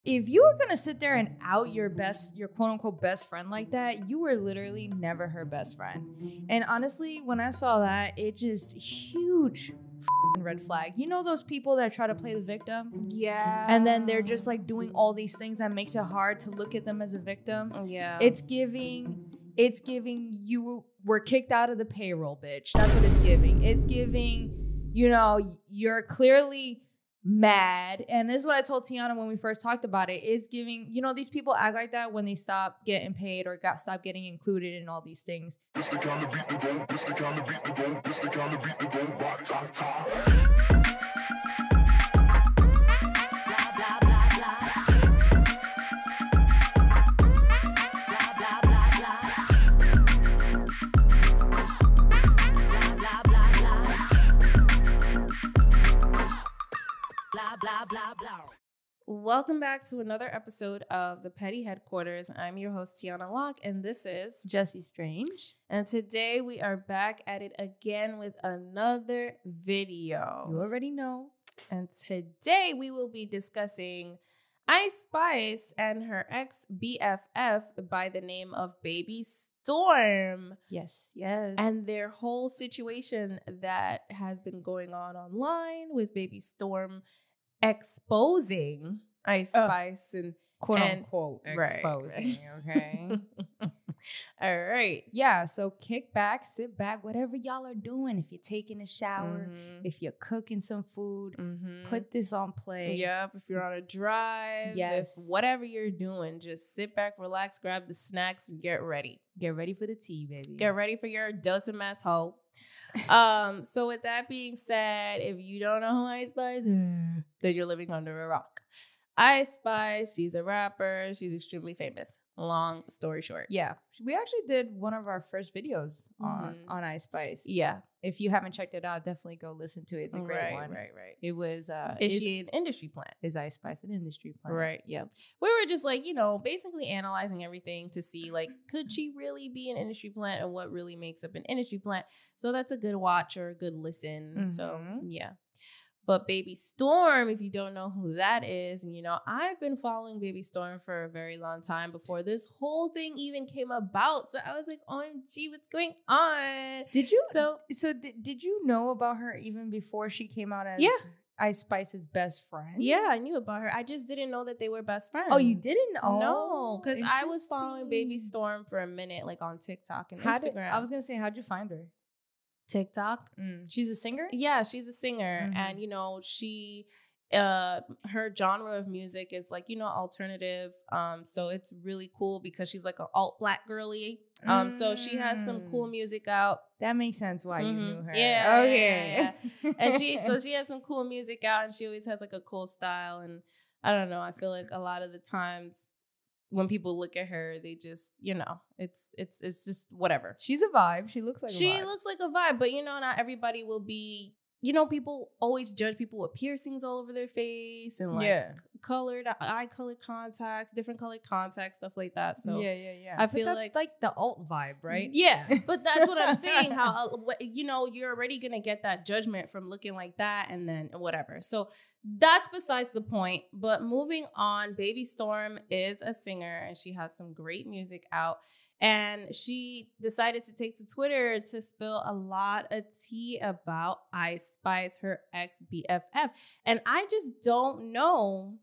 If you were gonna sit there and out your quote unquote best friend like that, you were literally never her best friend. And honestly, when I saw that, it just huge red flag. You know those people that try to play the victim? Yeah. And then they're just like doing all these things that makes it hard to look at them as a victim. Yeah. It's giving you were kicked out of the payroll, bitch. That's what it's giving. It's giving, you're clearly mad. And this is what I told Tiana when we first talked about it. It's giving, these people act like that when they stop getting paid or stop getting included in all these things. Welcome back to another episode of The Petty Headquarters. I'm your host, Tiana Locke, and this is Jessie Strange. And today we are back at it again with another video. You already know. And today we will be discussing Ice Spice and her ex-BFF by the name of Baby Storme. Yes, yes. And their whole situation that has been going on online with Baby Storme exposing Ice Spice and quote unquote exposing, right. Okay? All right. Yeah, so kick back, sit back, whatever y'all are doing. If you're taking a shower, if you're cooking some food, put this on play. Yep, if you're on a drive, yes, if whatever you're doing, just sit back, relax, grab the snacks, and get ready. Get ready for the tea, baby. Get ready for your dozen mess hoe. So with that being said, if you don't know who Ice Spice is, then you're living under a rock. Ice Spice, she's a rapper. She's extremely famous. Long story short. Yeah. We actually did one of our first videos on Ice Spice. Yeah. If you haven't checked it out, definitely go listen to it. It's a great one. Right. It was... Is she an industry plant? Is Ice Spice an industry plant? Right. Yeah. We were just like, basically analyzing everything to see, like, could she really be an industry plant and what really makes up an industry plant? So that's a good watch or a good listen. So, yeah. But Baby Storme, if you don't know who that is, and I've been following Baby Storme for a very long time before this whole thing even came about. So I was like, OMG, what's going on? Did you? So did you know about her even before she came out as Ice Spice's best friend? Yeah, I knew about her. I just didn't know that they were best friends. Oh, you didn't know? No, because I was following Baby Storme for a minute, like on TikTok and Instagram. I was going to say, how'd you find her? TikTok. She's a singer? Yeah, she's a singer. And, she, her genre of music is like, alternative. So it's really cool because she's like an alt black girly. So she has some cool music out. That makes sense why you knew her. Yeah. Okay. Yeah. And she has some cool music out and she always has like a cool style. And I don't know, I feel like a lot of the times when people look at her, they just, it's just whatever. She's a vibe. She looks like a vibe. She looks like a vibe, but not everybody will be, people always judge people with piercings all over their face and like eye colored contacts, different colored contacts, stuff like that. So yeah. I feel that's like the alt vibe, right? Yeah, but that's what I'm saying. How you're already gonna get that judgment from looking like that, and then whatever. So that's besides the point. But moving on, Baby Storme is a singer, and she has some great music out. And she decided to take to Twitter to spill a lot of tea about Ice Spice, her ex-BFF. And I just don't know.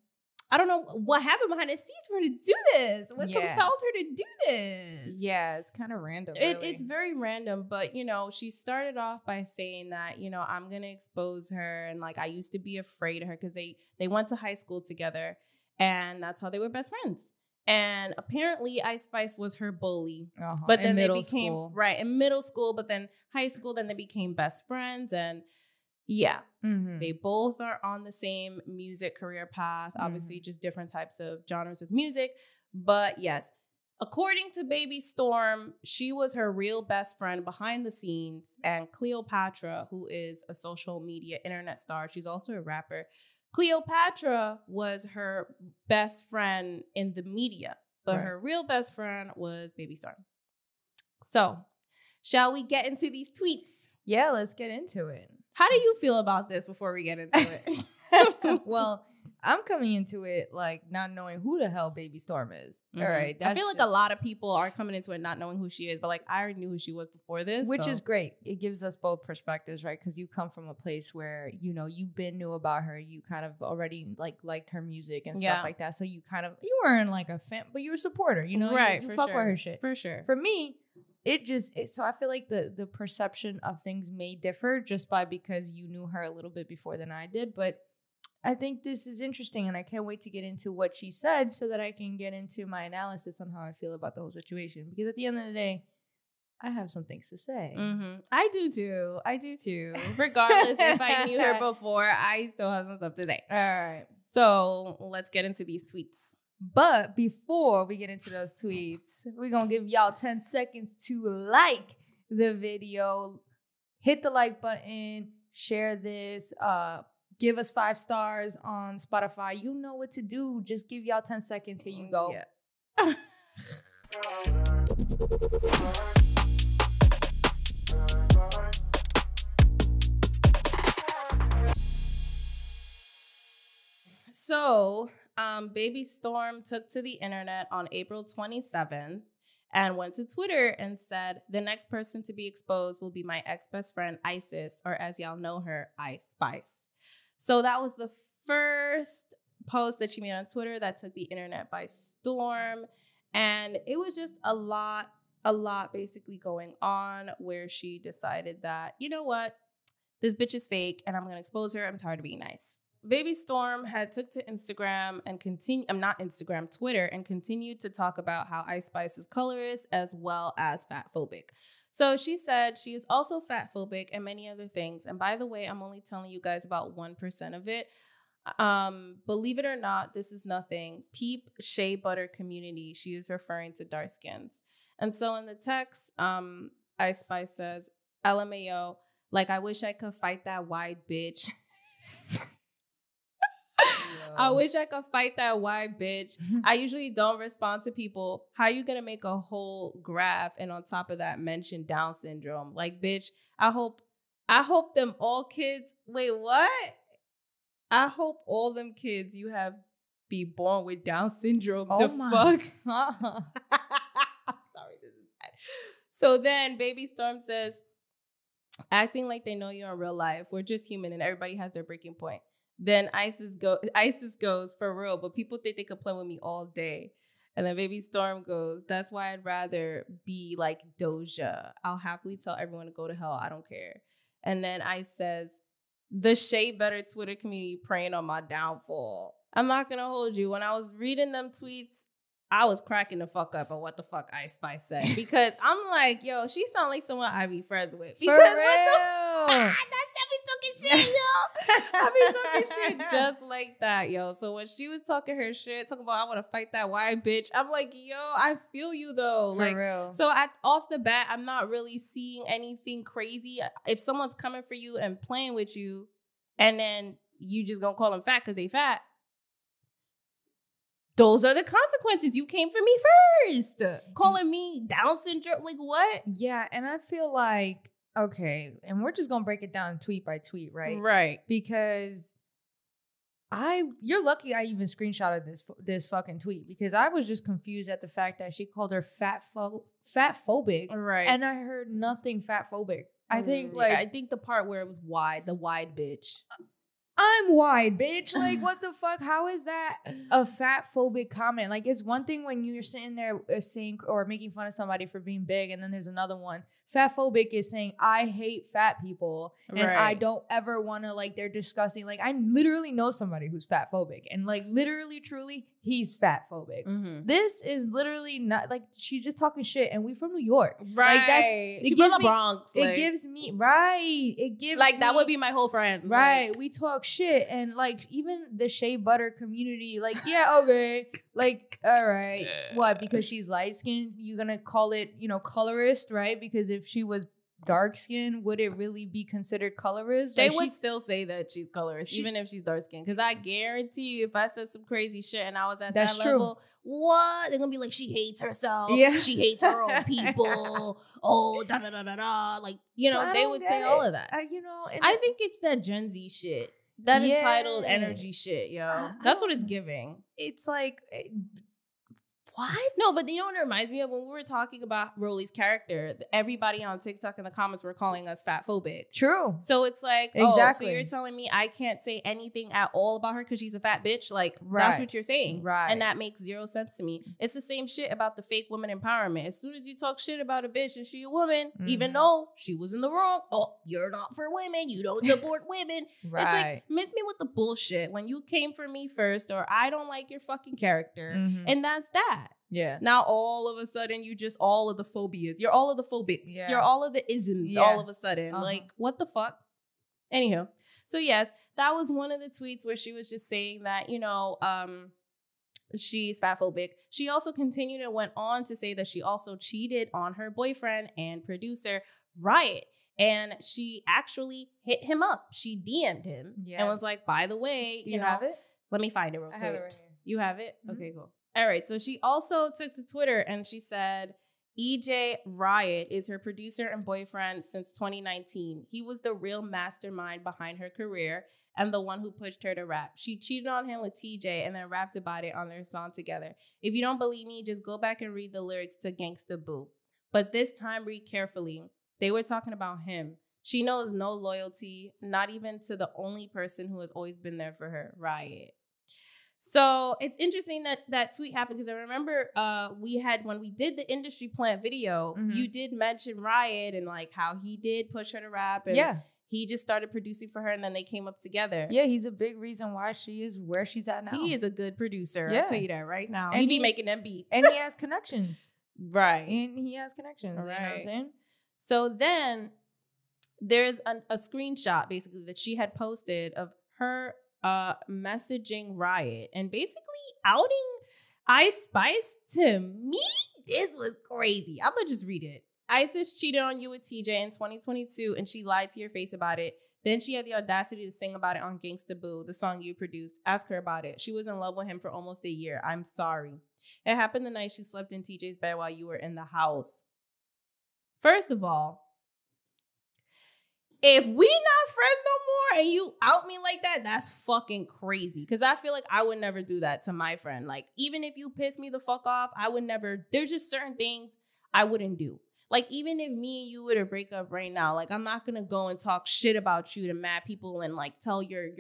I don't know what happened behind the scenes for her to do this. What compelled her to do this? Yeah, it's kind of random. Really. It's very random. But, she started off by saying that, I'm going to expose her. And like, I used to be afraid of her because they went to high school together. And that's how they were best friends. And apparently Ice Spice was her bully. But then they became in middle school, but then high school, then they became best friends. And they both are on the same music career path, obviously just different types of genres of music. But yes, according to Baby Storme, she was her real best friend behind the scenes. And Cleopatra, who is a social media internet star, she's also a rapper. Cleopatra was her best friend in the media, but her real best friend was Baby Storme. So, shall we get into these tweets? Yeah, let's get into it. How do you feel about this before we get into it? Well, I'm coming into it like not knowing who the hell Baby Storm is. All right. I feel like a lot of people are coming into it not knowing who she is, but like I already knew who she was before this. Which is great. It gives us both perspectives, right? Because you come from a place where, you know, you've been knew about her. You kind of already liked her music and stuff like that. So you weren't like a fan, but you're a supporter, you know? Right. You fuck with her shit. For sure. For me, so I feel like the perception of things may differ just because you knew her a little bit before than I did. But I think this is interesting, and I can't wait to get into what she said so that I can get into my analysis on how I feel about the whole situation. Because at the end of the day, I have some things to say. I do too. Regardless if I knew her before, I still have some stuff to say. All right. So let's get into these tweets. But before we get into those tweets, we're going to give y'all 10 seconds to like the video, hit the like button, share this, give us 5 stars on Spotify. You know what to do. Just give y'all 10 seconds. Here you go. Yeah. So, Baby Storm took to the internet on April 27th and went to Twitter and said, the next person to be exposed will be my ex-best friend, Isis, or as y'all know her, Ice Spice. So that was the first post that she made on Twitter that took the internet by storm. And it was just a lot basically going on where she decided that, you know what, this bitch is fake and I'm going to expose her. I'm tired of being nice. Baby Storm had took to Instagram and Twitter and continued to talk about how Ice Spice is colorist as well as fat phobic. So she said she is also fat phobic and many other things. And by the way, I'm only telling you guys about 1% of it. Believe it or not, this is nothing. Peep shea butter community. She is referring to dark skins. And so in the text, Ice Spice says, LMAO, like I wish I could fight that white bitch. I wish I could fight that white bitch. I usually don't respond to people. How you gonna make a whole graph and on top of that mention Down syndrome? Like, bitch, I hope them all kids. Wait, what? I hope all them kids you have be born with Down syndrome. Oh the my fuck? God. I'm sorry, this is bad. So then Baby Storm says, acting like they know you in real life. We're just human and everybody has their breaking point. Then Isis goes, for real, but people think they could play with me all day. And then Baby Storm goes, that's why I'd rather be like Doja. I'll happily tell everyone to go to hell. I don't care. And then Ice says, the shea butter Twitter community praying on my downfall. I'm not going to hold you. When I was reading them tweets, I was cracking the fuck up at what the fuck Ice Spice said. Because I'm like, yo, she sound like someone I be friends with. Because For real. I be talking shit, yo. I be talking shit just like that, yo. So when she was talking her shit, talking about I want to fight that white bitch, I'm like, yo, I feel you though. For real. So off the bat, I'm not really seeing anything crazy. If someone's coming for you and playing with you, and then you just gonna call them fat because they fat, those are the consequences. You came for me first. Calling me Down syndrome, like what? Yeah, and I feel like, okay, and we're just gonna break it down tweet by tweet, right? Right. Because you're lucky I even screenshotted this fucking tweet, because I was just confused at the fact that she called her fat phobic. Right. And I heard nothing fat phobic. I think the part where it was wide, the wide bitch. I'm wide, bitch. Like, what the fuck? How is that a fat phobic comment? Like, it's one thing when you're sitting there saying or making fun of somebody for being big, and then there's another one. Fat phobic is saying, I hate fat people, and I don't ever want to, like, they're disgusting. Like, I literally know somebody who's fat phobic, and, like, literally, truly, he's fat phobic. Mm-hmm. This is literally not, like, she's just talking shit, and we from New York. Right. Like, she's from the Bronx. It gives me, right. It gives like, me, that would be my whole friend. Right. Like, we talk shit, and like even the shea butter community, like, yeah, okay, like, all right, what, because she's light skinned you're gonna call it, you know, colorist, right? Because if she was dark skinned, would it really be considered colorist? They would still say that she's colorist, even if she's dark skinned, because I guarantee you, if I said some crazy shit and I was at that level, what, they're gonna be like, she hates herself, she hates her own people, oh, da da da da da, like, you know, they would say all of that. You know, I think it's that Gen Z shit. that entitled energy shit, yo. That's what it's giving. It's like, what? No, but you know what it reminds me of? When we were talking about Rolly's character, everybody on TikTok in the comments were calling us fat phobic. True. So it's like, exactly. So you're telling me I can't say anything at all about her because she's a fat bitch? Like, that's what you're saying. Right. And that makes zero sense to me. It's the same shit about the fake woman empowerment. As soon as you talk shit about a bitch and she a woman, even though she was in the wrong, you're not for women. You don't support women. Right. It's like, miss me with the bullshit when you came for me first, or I don't like your fucking character. And that's that. Yeah. Now all of a sudden you just all of the phobias. You're all of the phobics. Yeah. You're all of the isms all of a sudden. Like, what the fuck? Anywho. So yes, that was one of the tweets where she was just saying that, you know, she's fat phobic. She also continued and went on to say that she also cheated on her boyfriend and producer, Riot. And she actually hit him up. She DM'd him and was like, by the way, Do you have it? Let me find it real quick. I have it right here. You have it? Okay, cool. All right. So she also took to Twitter and she said, EJ Riot is her producer and boyfriend since 2019. He was the real mastermind behind her career and the one who pushed her to rap. She cheated on him with TJ and then rapped about it on their song together. If you don't believe me, just go back and read the lyrics to Gangsta Boo. But this time, read carefully. They were talking about him. She knows no loyalty, not even to the only person who has always been there for her, Riot. So it's interesting that that tweet happened because I remember when we did the Industry Plant video, you did mention Riot and like how he did push her to rap and he just started producing for her and then they came up together. Yeah, he's a big reason why she is where she's at now. He is a good producer. Yeah. I'll tell you that right now. And he be making them beats. And he has connections. Right. And he has connections. Right. You know what I'm saying? So then there's a screenshot basically that she had posted of her messaging Riot and basically outing Ice Spice. To me, this was crazy. I'm gonna just read it. Isis cheated on you with TJ in 2022 and she lied to your face about it. Then she had the audacity to sing about it on Gangsta Boo, the song you produced. Ask her about it. She was in love with him for almost a year. I'm sorry. It happened the night she slept in TJ's bed while you were in the house. First of all, if we not friends no more and you out me like that, that's fucking crazy. Because I feel like I would never do that to my friend. Like, even if you piss me the fuck off, I would never. There's just certain things I wouldn't do. Like, even if me and you were to break up right now, like, I'm not going to go and talk shit about you to mad people and, like, tell your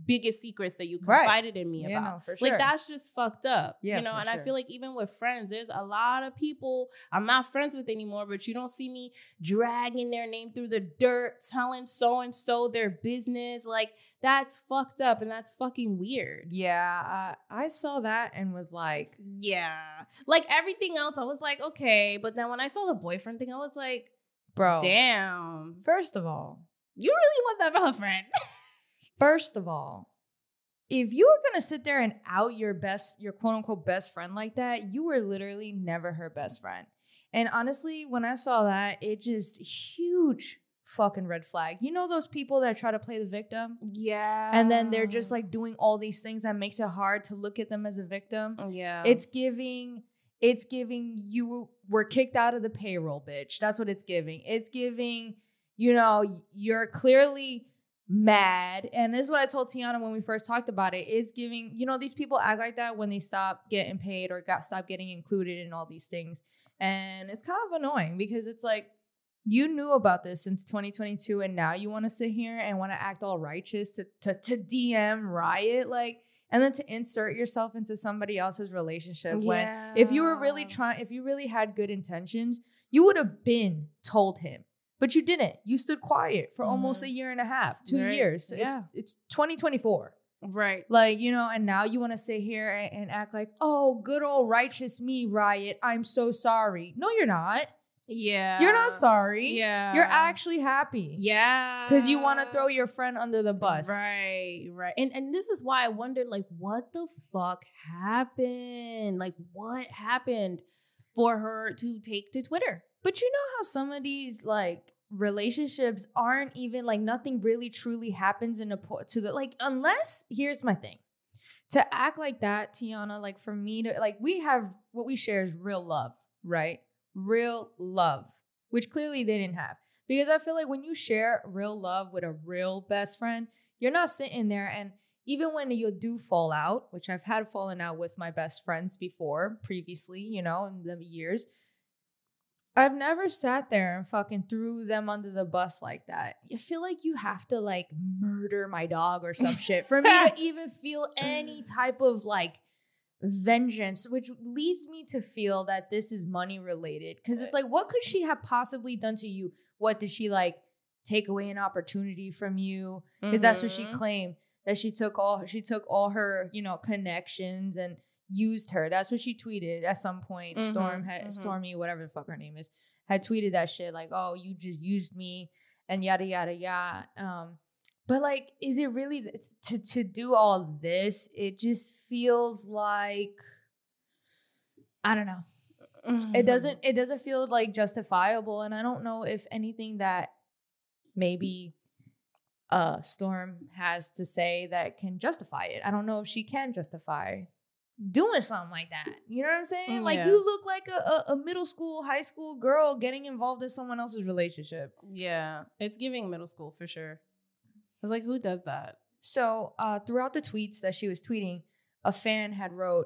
biggest secrets that you confided in me about. No, for sure. Like, that's just fucked up. Yeah, you know, and sure. I feel like even with friends, there's a lot of people I'm not friends with anymore, but you don't see me dragging their name through the dirt, telling so-and-so their business. Like, that's fucked up and that's fucking weird. Yeah, I saw that and was like... Yeah. Like, everything else, I was like, okay. But then when I saw the boyfriend thing, I was like, bro. Damn. First of all. You really was that her friend. First of all, if you were going to sit there and out your quote unquote best friend like that, you were literally never her best friend. And honestly, when I saw that, it just huge fucking red flag. You know those people that try to play the victim? Yeah. And then they're just like doing all these things that makes it hard to look at them as a victim. Yeah. It's giving you were kicked out of the payroll, bitch. That's what it's giving. It's giving, you know, you're clearly mad. And this is what I told Tiana when we first talked about it. It's giving, you know, these people act like that when they stop getting paid or stop getting included in all these things. And it's kind of annoying because it's like, you knew about this since 2022 and now you want to sit here and want to act all righteous to DM Riot, like, and then to insert yourself into somebody else's relationship. When if you really had good intentions, you would have been told him. But you didn't. You stood quiet for almost a year and a half, 2 years. So it's 2024. Right. Like, you know, and now you want to sit here and act like, oh, good old righteous me, Riot. I'm so sorry. No, you're not. Yeah. You're not sorry. Yeah. You're actually happy. Yeah. Because you want to throw your friend under the bus. Right. And this is why I wondered, like, what the fuck happened? Like, what happened for her to take to Twitter? But you know how some of these, like, relationships aren't even, like, nothing really truly happens unless, here's my thing. To act like that, Tiana, like, for me to, like, we have, what we share is real love, right? Real love, which clearly they didn't have. Because I feel like when you share real love with a real best friend, you're not sitting there. And even when you do fall out, which I've had fallen out with my best friends before, previously, you know, in the years, I've never sat there and fucking threw them under the bus like that. You feel like you have to like murder my dog or some shit for me to even feel any type of like vengeance, which leads me to feel that this is money related. Because it's like, what could she have possibly done to you? What did she like take away an opportunity from you? Because that's what she claimed, that she took all her, you know, connections and used her. That's what she tweeted at some point. Storme, whatever the fuck her name is, had tweeted that shit like, oh, you just used me and yada yada yada. But like, is it really to do all this? It just feels like, I don't know. It doesn't feel like justifiable, and I don't know if anything that maybe Storme has to say that can justify it. I don't know if she can justify doing something like that. You know what I'm saying? Yeah. Like, you look like a middle school, high school girl getting involved in someone else's relationship. Yeah, it's giving middle school for sure. I was like, who does that? So throughout the tweets that she was tweeting, a fan had wrote,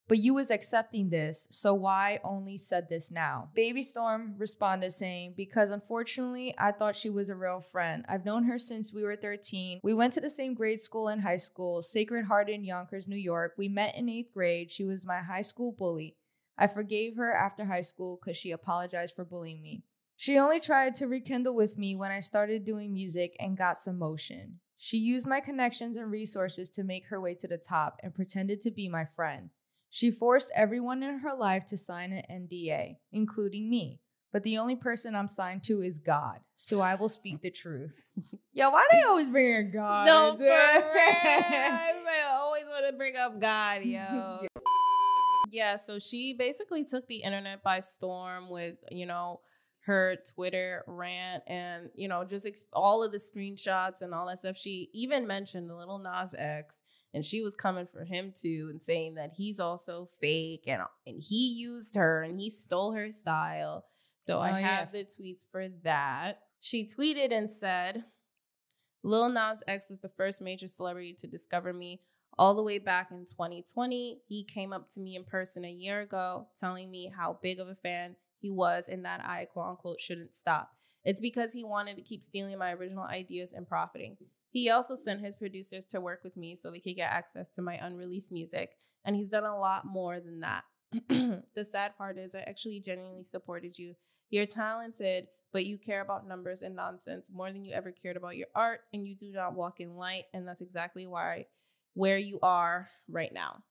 but you was accepting this, so why only said this now? Baby Storme responded saying, because unfortunately, I thought she was a real friend. I've known her since we were 13. We went to the same grade school and high school, Sacred Heart in Yonkers, New York. We met in 8th grade. She was my high school bully. I forgave her after high school because she apologized for bullying me. She only tried to rekindle with me when I started doing music and got some motion. She used my connections and resources to make her way to the top and pretended to be my friend. She forced everyone in her life to sign an NDA, including me. But the only person I'm signed to is God, so I will speak the truth. Yo, why do they always bring in God? No, for real. I always want to bring up God, yo. Yeah, so she basically took the internet by storm with, you know, her Twitter rant and, you know, just all of the screenshots and all that stuff. She even mentioned the Lil Nas X, and she was coming for him too and saying that he's also fake and he used her and he stole her style. So I have the tweets for that. She tweeted and said, Lil Nas X was the first major celebrity to discover me all the way back in 2020. He came up to me in person a year ago telling me how big of a fan he was and that I, quote unquote, shouldn't stop. It's because he wanted to keep stealing my original ideas and profiting. He also sent his producers to work with me so they could get access to my unreleased music. And he's done a lot more than that. The sad part is I actually genuinely supported you. You're talented, but you care about numbers and nonsense more than you ever cared about your art. And you do not walk in light. And that's exactly where you are right now.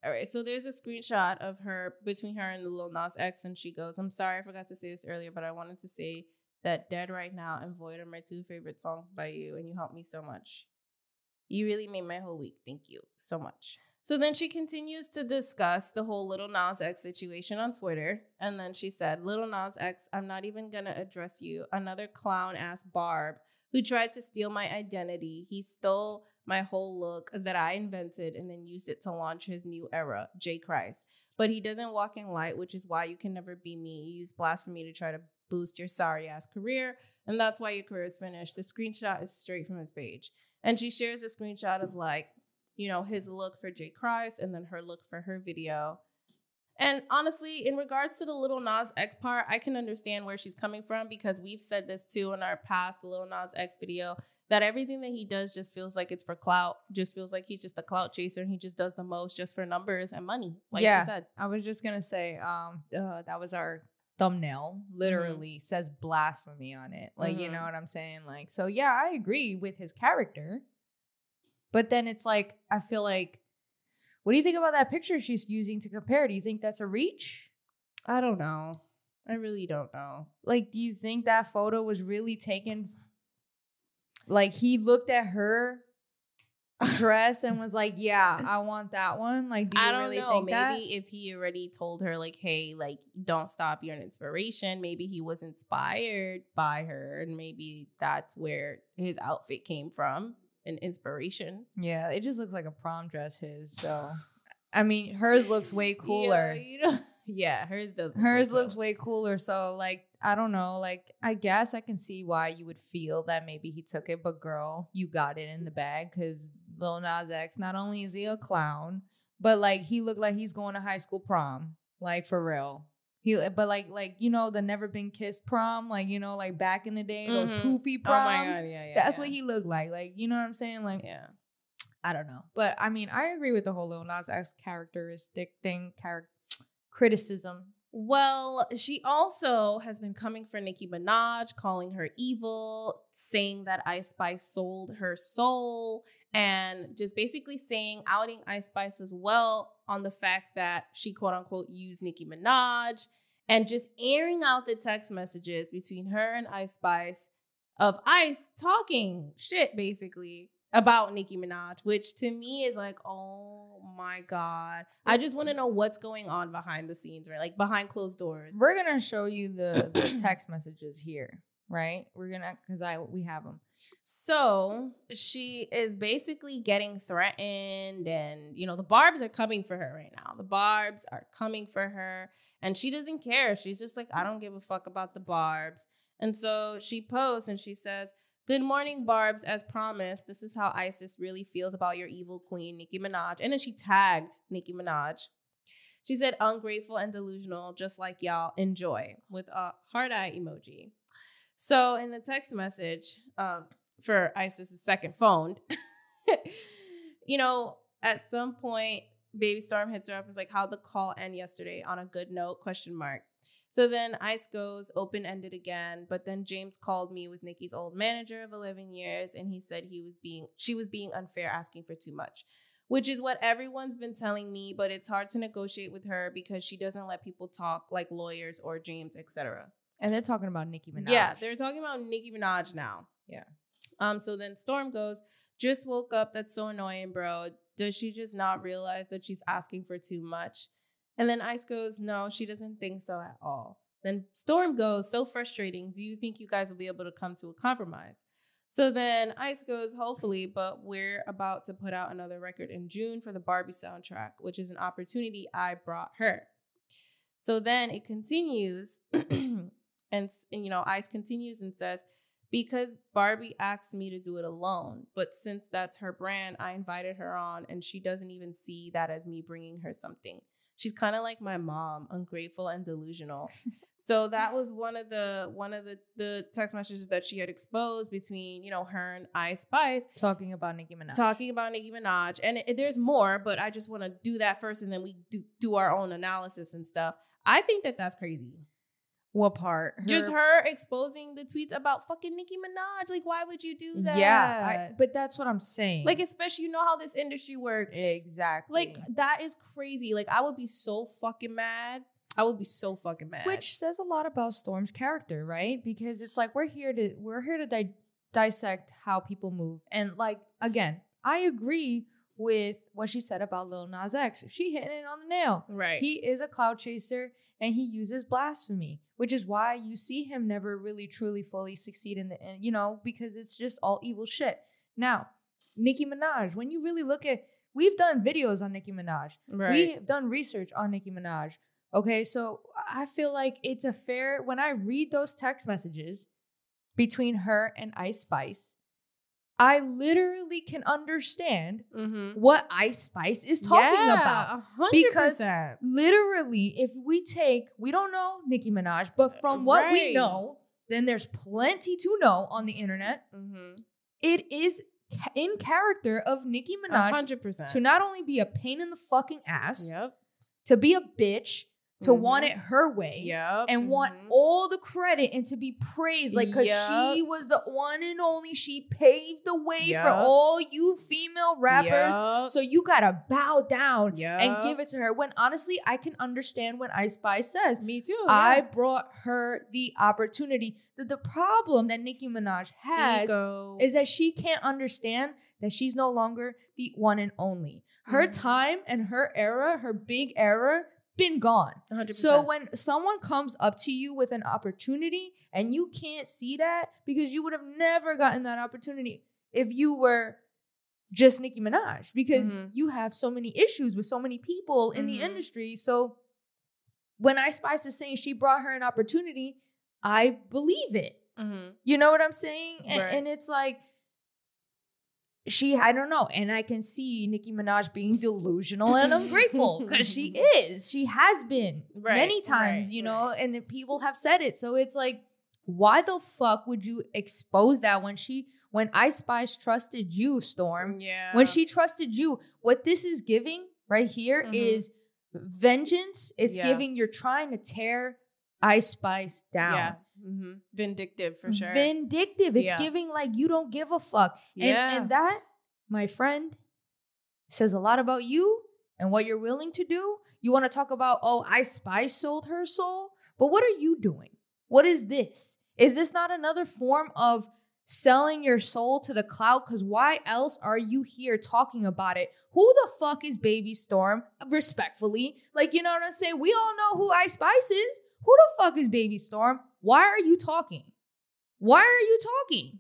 All right, so there's a screenshot of her between her and the Lil Nas X, and she goes, I'm sorry, I forgot to say this earlier, but I wanted to say that Dead Right Now and Void are my 2 favorite songs by you, and you helped me so much. You really made my whole week. Thank you so much. So then she continues to discuss the whole Lil Nas X situation on Twitter, and then she said, Lil Nas X, I'm not even going to address you. Another clown-ass Barb who tried to steal my identity. He stole my whole look that I invented and then used it to launch his new era, J. Christ. But he doesn't walk in light, which is why you can never be me. You use blasphemy to try to boost your sorry-ass career, and that's why your career is finished. The screenshot is straight from his page. And she shares a screenshot of, like, you know, his look for J. Christ and then her look for her video. And honestly, in regards to the Lil Nas X part, I can understand where she's coming from because we've said this too in our past Lil Nas X video, that everything that he does just feels like it's for clout, just feels like he's just a clout chaser and he just does the most just for numbers and money, like she said. I was just going to say, that was our thumbnail, literally says blasphemy on it. Like, you know what I'm saying? Like, so yeah, I agree with his character. But then it's like, I feel like, what do you think about that picture she's using to compare? Do you think that's a reach? I don't know. I really don't know. Like, do you think that photo was really taken? Like, he looked at her dress and was like, yeah, I want that one. Like, do you really think that? Maybe if he already told her, like, hey, like, don't stop, you're an inspiration. Maybe he was inspired by her. And maybe that's where his outfit came from. An inspiration. Yeah, it just looks like a prom dress, his. So, I mean, hers looks way cooler. Yeah, Yeah, hers does. Hers looks way cooler. So, like, I don't know. Like, I guess I can see why you would feel that maybe he took it. But, girl, you got it in the bag because Lil Nas X, not only is he a clown, but, like, he looked like he's going to high school prom. Like, for real. But like you know, the never been kissed prom, like, you know, like back in the day, those poofy proms. Oh my God, yeah. That's what he looked like. Like, you know what I'm saying? Like, yeah. I don't know. But, I mean, I agree with the whole Lil Nas X characteristic thing, criticism. Well, she also has been coming for Nicki Minaj, calling her evil, saying that Ice Spice sold her soul, and just basically outing Ice Spice as well on the fact that she quote unquote used Nicki Minaj, and just airing out the text messages between her and Ice Spice of Ice talking shit basically about Nicki Minaj, which to me is like, oh my God. I just want to know what's going on behind the scenes, right? Like behind closed doors. We're going to show you the text messages here, right? We have them. So she is basically getting threatened, and, you know, the Barbs are coming for her right now. The Barbs are coming for her, and she doesn't care. She's just like, I don't give a fuck about the Barbs. And so she posts and she says, "Good morning, Barbs. As promised, this is how ISIS really feels about your evil queen, Nicki Minaj." And then she tagged Nicki Minaj. She said, "Ungrateful and delusional, just like y'all. Enjoy," with a heart eye emoji. So in the text message for ISIS's second phone, you know, at some point, Baby Storm hits her up and is like, "How'd the call end yesterday? On a good note? Question mark." So then Ice goes open-ended again, but then James called me with Nicki's old manager of 11 years, and he said she was being unfair, asking for too much, which is what everyone's been telling me, but it's hard to negotiate with her because she doesn't let people talk like lawyers or James, etc. And they're talking about Nicki Minaj. Yeah, they're talking about Nicki Minaj now. Yeah. So then Storm goes, "Just woke up. That's so annoying, bro. Does she just not realize that she's asking for too much?" And then Ice goes, "No, she doesn't think so at all." Then Storm goes, "So frustrating. Do you think you guys will be able to come to a compromise?" So then Ice goes, "Hopefully, but we're about to put out another record in June for the Barbie soundtrack, which is an opportunity I brought her." So then it continues, and you know, Ice continues and says, "Because Barbie asked me to do it alone, but since that's her brand, I invited her on, and she doesn't even see that as me bringing her something. She's kind of like my mom, ungrateful and delusional." So that was one of the text messages that she had exposed between, you know, her and Ice Spice. Talking about Nicki Minaj. And there's more, but I just want to do that first, and then we do our own analysis and stuff. I think that that's crazy. What part? Just her exposing the tweets about fucking Nicki Minaj. Like, why would you do that? Yeah, but that's what I'm saying. Like, especially, you know how this industry works. Exactly. Like, that is crazy. Like, I would be so fucking mad. Which says a lot about Storm's character, right? Because it's like we're here to dissect how people move. And, like, again, I agree with what she said about Lil Nas X. She hit it on the nail. Right. He is a clout chaser, and he uses blasphemy, which is why you see him never really truly fully succeed in the end, you know, because it's just all evil shit. Now, Nicki Minaj, when you really look at, we've done videos on Nicki Minaj. Right. We've done research on Nicki Minaj. Okay, so I feel like it's a fair, when I read those text messages between her and Ice Spice, I literally can understand what Ice Spice is talking about. 100%. Because literally, if we don't know Nicki Minaj, but from what we know, then there's plenty to know on the internet. It is in character of Nicki Minaj 100%. to not only be a pain in the fucking ass, to be a bitch, to want it her way, and want all the credit and to be praised, like, because she was the one and only. She paved the way for all you female rappers, so you gotta bow down and give it to her. When honestly, I can understand when Ice Spice says, "Me too, I brought her the opportunity." The problem that Nicki Minaj has is that she can't understand that she's no longer the one and only. Her time and her era, her big era, been gone. 100%. So when someone comes up to you with an opportunity and you can't see that, because you would have never gotten that opportunity if you were just Nicki Minaj, because you have so many issues with so many people in the industry. So when Ice Spice is saying she brought her an opportunity, I believe it. You know what I'm saying? And it's like, I don't know. And I can see Nicki Minaj being delusional and ungrateful because she is. She has been many times, you know, and people have said it. So it's like, why the fuck would you expose that when Ice Spice trusted you, Storm? Yeah. When she trusted you, what this is giving right here is vengeance. It's giving, you're trying to tear Ice Spice down. Yeah. Vindictive for sure. Vindictive. It's giving like you don't give a fuck. And that, my friend, says a lot about you and what you're willing to do. You want to talk about, oh, Ice Spice sold her soul? But what are you doing? What is this? Is this not another form of selling your soul to the clout? Because why else are you here talking about it? Who the fuck is Baby Storm? Respectfully. Like, you know what I'm saying? We all know who Ice Spice is. Who the fuck is Baby Storm? Why are you talking? Why are you talking?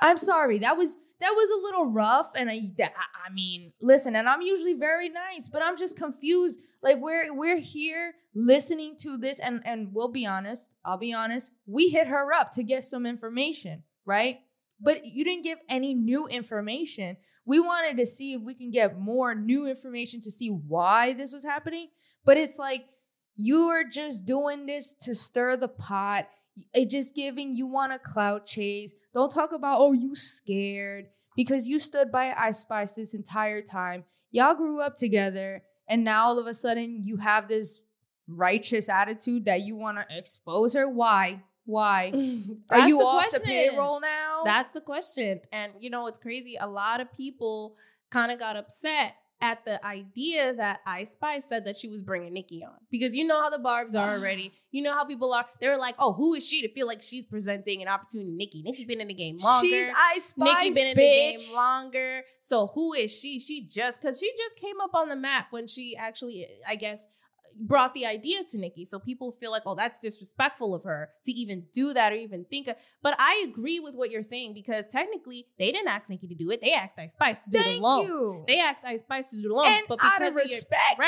I'm sorry. That was a little rough. And I mean, listen, and I'm usually very nice, but I'm just confused. Like we're here listening to this and we'll be honest. I'll be honest. We hit her up to get some information, right? But you didn't give any new information. We wanted to see if we can get more new information to see why this was happening. But it's like, you are just doing this to stir the pot. It just giving you want a clout chase. Don't talk about, oh, you scared. Because you stood by Ice Spice this entire time. Y'all grew up together. And now all of a sudden you have this righteous attitude that you want to expose her. Why? Are you off the payroll now? That's the question. And you know, it's crazy. A lot of people kind of got upset at the idea that Ice Spice said that she was bringing Nicki on. Because you know how the barbs are already. You know how people are. They were like, oh, who is she to feel like she's presenting an opportunity to Nicki? Nicki's been in the game longer. She's Ice Spice, Nicki been in the game longer. So who is she? Because she just came up on the map when she actually, I guess, brought the idea to Nicki. So people feel like, oh, that's disrespectful of her to even do that or even think of. But I agree with what you're saying because technically they didn't ask Nicki to do it. They asked Ice Spice to do it alone. They asked Ice Spice to do it alone. And but out of respect.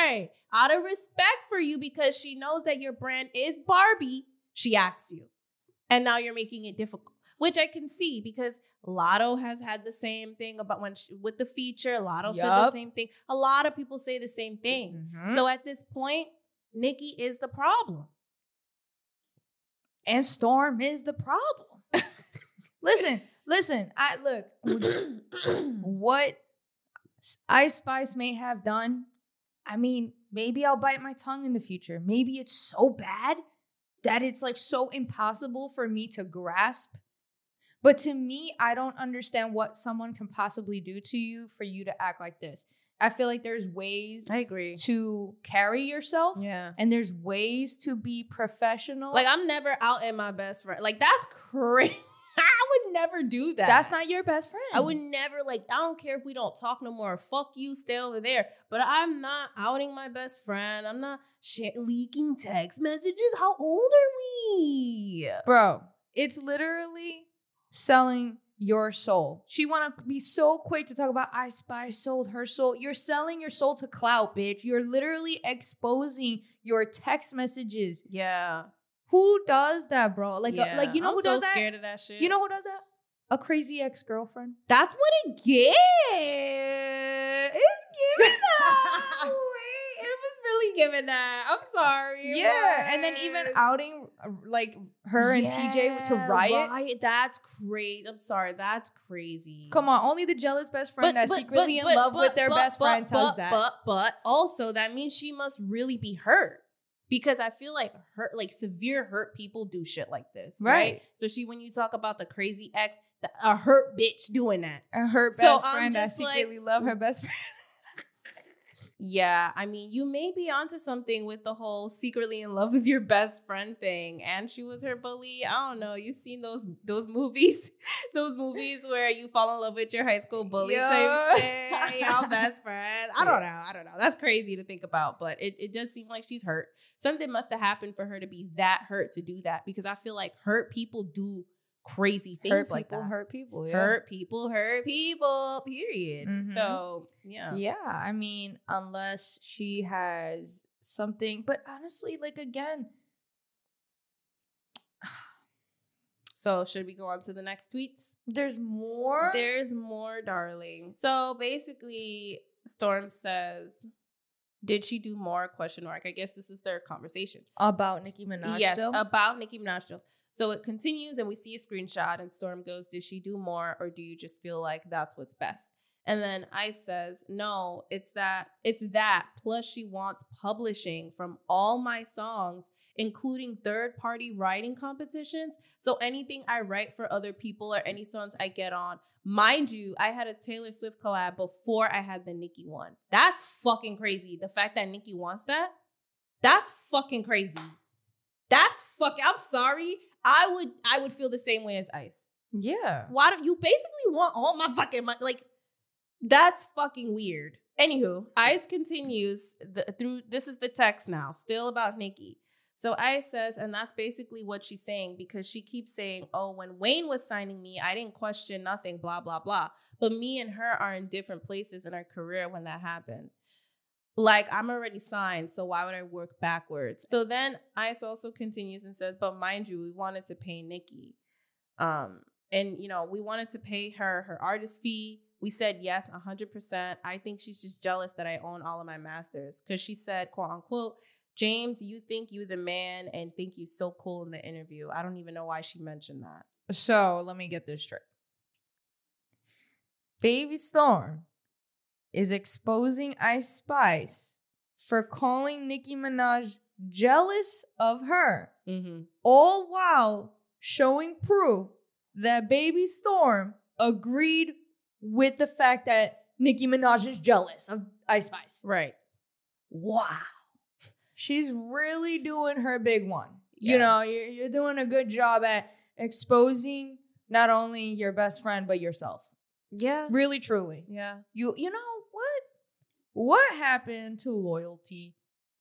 Out of respect for you because she knows that your brand is Barbie, she asks you. And now you're making it difficult. Which I can see because Lotto has had the same thing about with the feature. Lotto said the same thing. A lot of people say the same thing. So at this point, Nicki is the problem. And Storm is the problem. Listen. What Ice Spice may have done, I mean, maybe I'll bite my tongue in the future. Maybe it's so bad that it's like so impossible for me to grasp. But to me, I don't understand what someone can possibly do to you for you to act like this. I feel like there's ways I agree to carry yourself. Yeah. And there's ways to be professional. Like, I'm never out in my best friend. Like, that's crazy. I would never do that. That's not your best friend. I would never, like, I don't care if we don't talk no more. Fuck you, stay over there. But I'm not outing my best friend. I'm not leaking text messages. How old are we? Bro, it's literally selling your soul. She want to be so quick to talk about Ice Spice sold her soul. You're selling your soul to clout, bitch. You're literally exposing your text messages. Yeah. Who does that, bro? Like, you know I'm who does that? I'm so scared of that shit. You know who does that? A crazy ex-girlfriend. That's what it gives. It's giving that. Wait, it was really giving that. I'm sorry. Yeah, and then even outing like her and TJ to Riot. That's crazy. I'm sorry. That's crazy. Come on, only the jealous best friend that's secretly in love with their best friend tells that. But also that means she must really be hurt. Because I feel like severe hurt people do shit like this, right? Especially when you talk about the crazy ex, a hurt bitch doing that. A hurt best friend that secretly love her best friend. Yeah, I mean, you may be onto something with the whole secretly in love with your best friend thing. And she was her bully. I don't know. You've seen those movies, those movies where you fall in love with your high school bully type shit. Y'all best friends. I don't know. That's crazy to think about, but it does seem like she's hurt. Something must have happened for her to be that hurt to do that, because I feel like hurt people do crazy things like that. Hurt people, hurt people, period. So, yeah. Yeah, I mean, unless she has something. But honestly, like, again. So should we go on to the next tweets? There's more? There's more, darling. So basically, Storm says, did she do more? Question mark. I guess this is their conversation. About Nicki Minaj yes, still? about Nicki Minaj still. So it continues and we see a screenshot and Storm goes, did she do more or do you just feel like that's what's best? And then Ice says, no, it's that. Plus she wants publishing from all my songs, including third-party writing competitions. So anything I write for other people or any songs I get on. Mind you, I had a Taylor Swift collab before I had the Nicki one. That's fucking crazy. The fact that Nicki wants that's fucking crazy. I'm sorry. I would feel the same way as Ice. Yeah. Why don't you basically want all my fucking money? Like, that's fucking weird. Anywho, Ice continues this is the text now, still about Nicki. So Ice says, and that's basically what she's saying, because she keeps saying, oh, when Wayne was signing me, I didn't question nothing, blah, blah, blah. But me and her are in different places in our career when that happened. Like, I'm already signed, so why would I work backwards? So then Ice also continues and says, but mind you, we wanted to pay Nicki. And, you know, we wanted to pay her artist fee. We said yes, 100%. I think she's just jealous that I own all of my masters. Because she said, quote unquote, James, you think you the man and think you so cool in the interview. I don't even know why she mentioned that. So let me get this straight. Baby Storm is exposing Ice Spice for calling Nicki Minaj jealous of her. Mm-hmm. All while showing proof that Baby Storm agreed with the fact that Nicki Minaj is jealous of Ice Spice. Right. Wow. She's really doing her big one. Yeah. You know, you're doing a good job at exposing not only your best friend, but yourself. Yeah. Really, truly. Yeah. You know what? What happened to loyalty,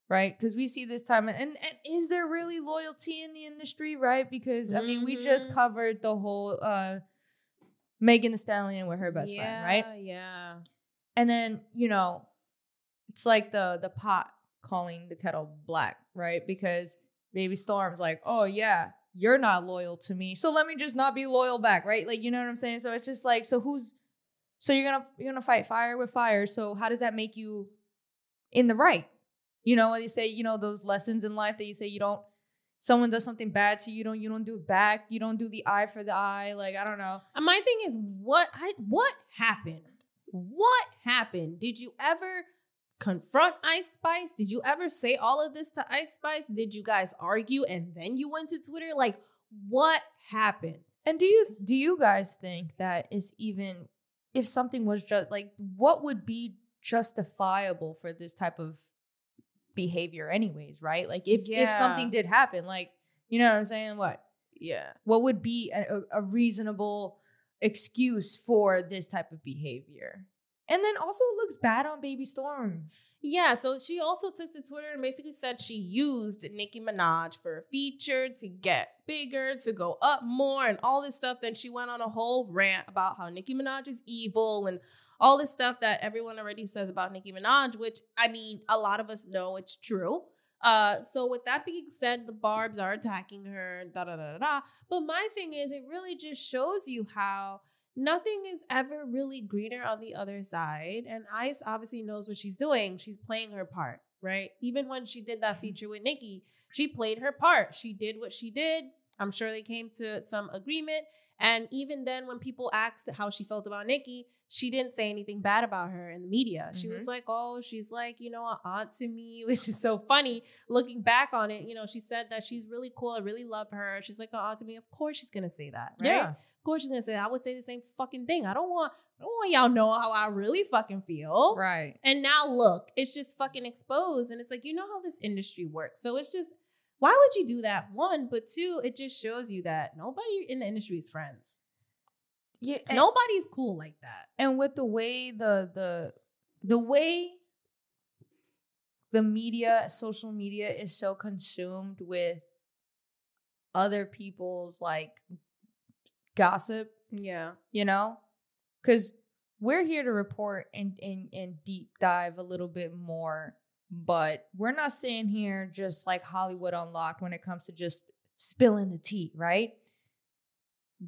right? Because we see this time, and is there really loyalty in the industry, right? Because, I mean, we just covered the whole Megan Thee Stallion with her best friend, right? Yeah. And then, you know, it's like the pot calling the kettle black, right? Because Baby Storm's like, oh yeah, you're not loyal to me, so let me just not be loyal back, right? Like, you know what I'm saying? So it's just like, so you're gonna fight fire with fire. So how does that make you in the right? You know, when you say, you know, those lessons in life that you say someone does something bad to you, you don't do it back. You don't do the eye for the eye. Like, I don't know. And my thing is, what happened? What happened? Did you ever confront Ice Spice? Did you ever say all of this to Ice Spice? Did you guys argue and then you went to Twitter? Like, what happened? And do you guys think that is even, if something was just like, what would be justifiable for this type of behavior anyways, right? Like, if something did happen, like, you know what I'm saying? What would be a reasonable excuse for this type of behavior? And then also it looks bad on Baby Storm. Yeah, so she also took to Twitter and basically said she used Nicki Minaj for a feature to get bigger, to go up more, and all this stuff. Then she went on a whole rant about how Nicki Minaj is evil and all this stuff that everyone already says about Nicki Minaj, which, I mean, a lot of us know it's true. So with that being said, the Barbs are attacking her, da-da-da-da-da. But my thing is, it really just shows you how nothing is ever really greener on the other side. And Ice obviously knows what she's doing. She's playing her part, right? Even when she did that feature with Nicki, she played her part. She did what she did. I'm sure they came to some agreement. And even then, when people asked how she felt about Nicki, she didn't say anything bad about her in the media. She was like, oh, she's like, you know, an aunt to me, which is so funny. Looking back on it, you know, she said that she's really cool. I really love her. She's like an aunt to me. Of course she's going to say that, right? Yeah. Of course she's going to say that. I would say the same fucking thing. I don't want y'all know how I really fucking feel. Right. And now look, it's just fucking exposed. And it's like, you know how this industry works. So it's just, why would you do that? One, but two, it just shows you that nobody in the industry is friends. Yeah, nobody's cool like that. And with the way the way the media, social media is so consumed with other people's like gossip. Yeah. You know? Because we're here to report and deep dive a little bit more But we're not sitting here just like Hollywood Unlocked when it comes to just spilling the tea, right?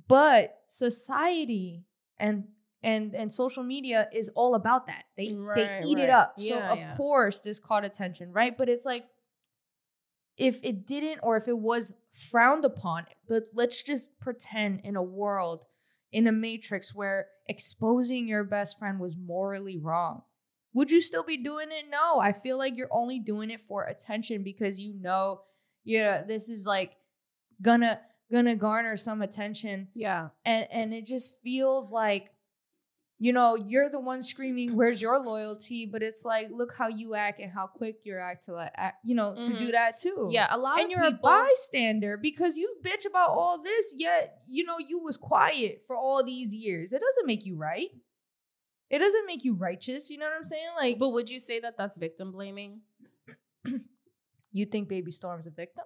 But society and social media is all about that. They eat it up. So of course this caught attention, right? But it's like, if it didn't, or if it was frowned upon, but let's just pretend in a world, in a matrix where exposing your best friend was morally wrong, would you still be doing it? No, I feel like you're only doing it for attention because this is like gonna garner some attention. Yeah. And it just feels like, you're the one screaming, where's your loyalty? But it's like, look how you act and how quick you act to to do that too. Yeah, a lot of people. And you're a bystander because you bitch about all this, yet, you was quiet for all these years. It doesn't make you right. It doesn't make you righteous. You know what I'm saying? Like, but would you say that that's victim blaming? You think Baby Storm's a victim?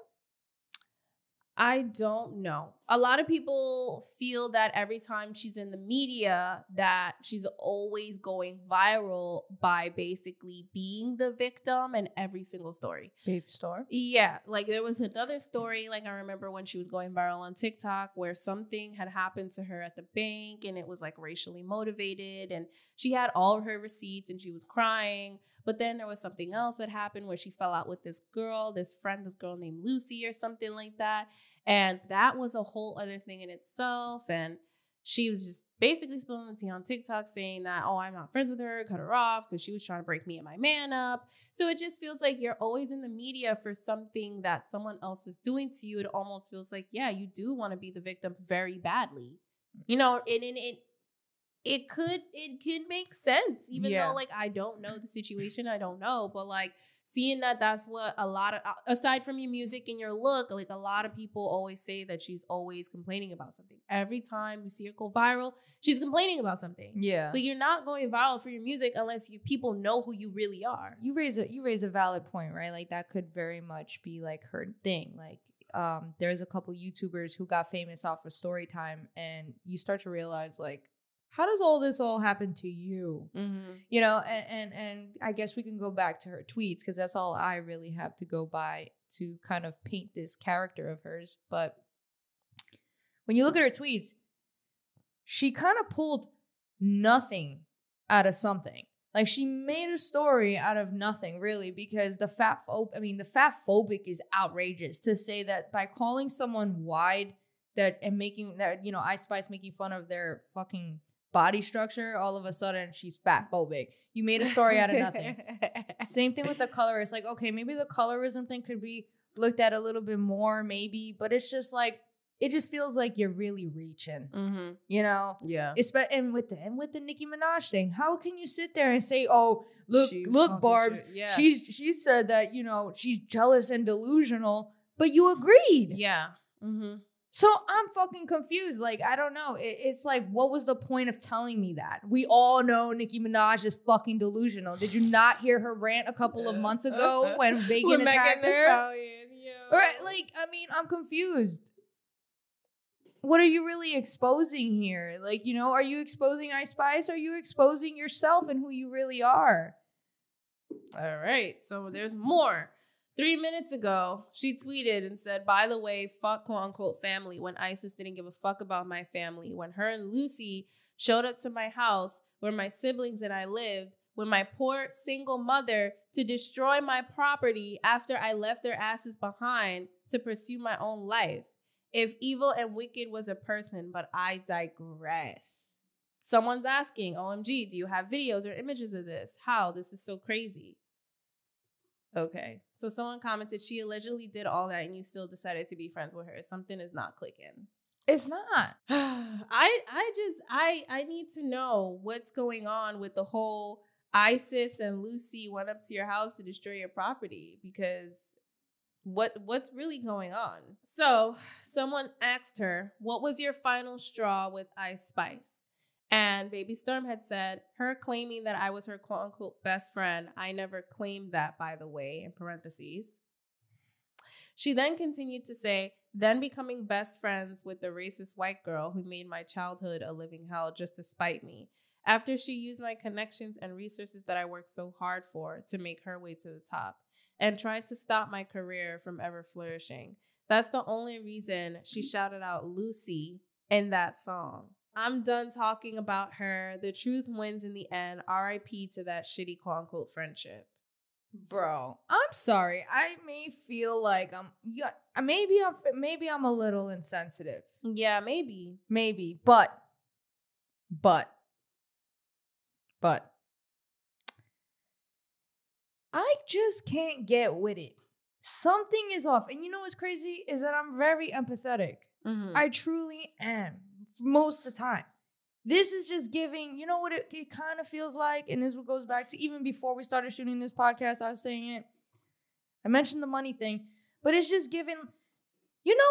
I don't know. A lot of people feel that every time she's in the media that she's always going viral by basically being the victim in every single story. Baby Storm? Yeah. Like there was another story, like I remember when she was going viral on TikTok where something had happened to her at the bank and it was like racially motivated and she had all of her receipts and she was crying. But then there was something else that happened where she fell out with this girl named Lucy or something like that. And that was a whole other thing in itself. And she was just basically spilling the tea on TikTok saying that, oh, I'm not friends with her, cut her off because she was trying to break me and my man up. So it just feels like you're always in the media for something that someone else is doing to you. It almost feels like, yeah, you do want to be the victim very badly. It could make sense, even though like I don't know the situation, I don't know, but like seeing that's what a lot of, aside from your music and your look, like a lot of people always say that she's always complaining about something. Every time you see her go viral, she's complaining about something. Yeah, like you're not going viral for your music unless people know who you really are. You raise a valid point, right? Like that could very much be like her thing. Like there's a couple YouTubers who got famous off of story time, and you start to realize like, how does all this happen to you? Mm-hmm. And I guess we can go back to her tweets because that's all I really have to go by to kind of paint this character of hers. But when you look at her tweets, she kind of pulled nothing out of something. Like she made a story out of nothing, really, because the fat phobic is outrageous to say that by calling someone wide and making that, Ice Spice making fun of their fucking body structure, all of a sudden she's fat phobic. You made a story out of nothing. Same thing with the colorist. Like, okay, maybe the colorism thing could be looked at a little bit more, maybe, but it's just like, it just feels like you're really reaching, Yeah. And with the Nicki Minaj thing, how can you sit there and say, "Oh, look, Barb's, she said that she's jealous and delusional," but you agreed, yeah. Mm-hmm. So I'm fucking confused. Like, I don't know. It's like, what was the point of telling me that? We all know Nicki Minaj is fucking delusional. Did you not hear her rant a couple of months ago when Megan attacked her? Right, like, I mean, I'm confused. What are you really exposing here? Like, are you exposing Ice Spice? Are you exposing yourself and who you really are? All right. So there's more. 3 minutes ago, she tweeted and said, by the way, fuck quote unquote family when ISIS didn't give a fuck about my family. When her and Lucy showed up to my house where my siblings and I lived, when my poor single mother to destroy my property after I left their asses behind to pursue my own life. If evil and wicked was a person, but I digress. Someone's asking, OMG, do you have videos or images of this? How? This is so crazy. Okay. So someone commented she allegedly did all that and you still decided to be friends with her. Something is not clicking. It's not. I need to know what's going on with the whole ISIS and Lucy went up to your house to destroy your property, because what's really going on? So someone asked her, what was your final straw with Ice Spice? And Baby Storm had said, her claiming that I was her quote unquote best friend. I never claimed that, by the way, in parentheses. She then continued to say, then becoming best friends with the racist white girl who made my childhood a living hell just to spite me. after she used my connections and resources that I worked so hard for to make her way to the top and tried to stop my career from ever flourishing. That's the only reason she shouted out Lucy in that song. I'm done talking about her. The truth wins in the end. RIP to that shitty quote unquote friendship. Bro, I'm sorry. I may feel like maybe I'm a little insensitive. Yeah, maybe. But I just can't get with it. Something is off. And you know what's crazy is that I'm very empathetic. Mm-hmm. I truly am most of the time. This is just giving, you know what it kind of feels like? And this goes back to even before we started shooting this podcast, I was saying it. I mentioned the money thing, but it's just giving, you know,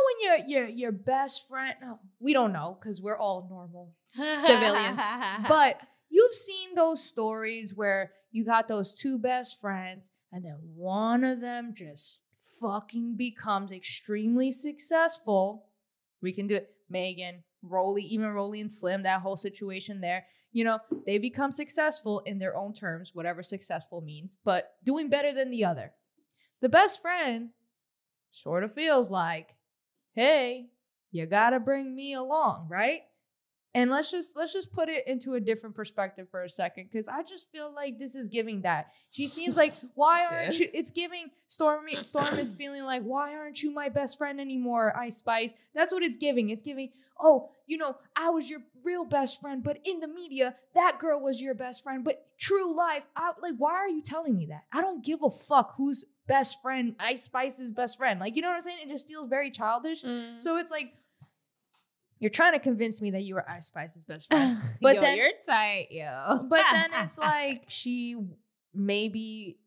when your best friend, we don't know because we're all normal civilians, but you've seen those stories where you got those two best friends and then one of them just fucking becomes extremely successful. We can do it. Megan, Rolly and Slim, that whole situation there, you know, they become successful in their own terms, whatever successful means, but doing better than the other. The best friend sort of feels like, hey, you gotta bring me along, right? And let's just put it into a different perspective for a second, because I just feel like this is giving that. She seems like, why aren't you? It's giving Storm is feeling like, why aren't you my best friend anymore, Ice Spice? That's what it's giving. It's giving, oh, you know, I was your real best friend, but in the media, that girl was your best friend. But true life, why are you telling me that? I don't give a fuck who's best friend, Ice Spice's best friend. Like, you know what I'm saying? It just feels very childish. So it's like, you're trying to convince me that you were Ice Spice's best friend. But then you're tight, yo. But then it's like she maybe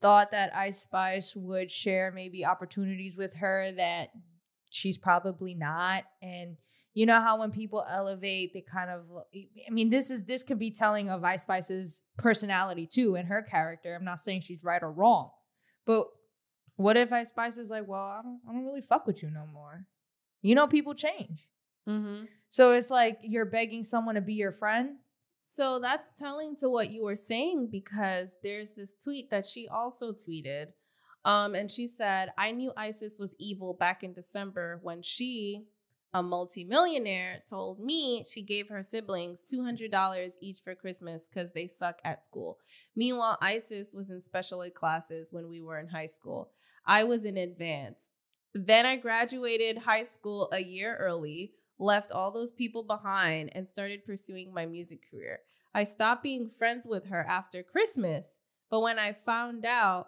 thought that Ice Spice would share maybe opportunities with her that she's probably not. And you know how when people elevate, they kind of, I mean, this could be telling of Ice Spice's personality too and her character. I'm not saying she's right or wrong, but what if Ice Spice is like, well, I don't really fuck with you no more. You know, people change. Mm-hmm. So it's like you're begging someone to be your friend. So that's telling to what you were saying, because there's this tweet that she also tweeted. And she said, I knew ISIS was evil back in December when she, a multimillionaire, told me she gave her siblings $200 each for Christmas because they suck at school. Meanwhile, ISIS was in special ed classes when we were in high school. I was in advanced. Then I graduated high school a year early, left all those people behind, and started pursuing my music career. I stopped being friends with her after Christmas, but when I found out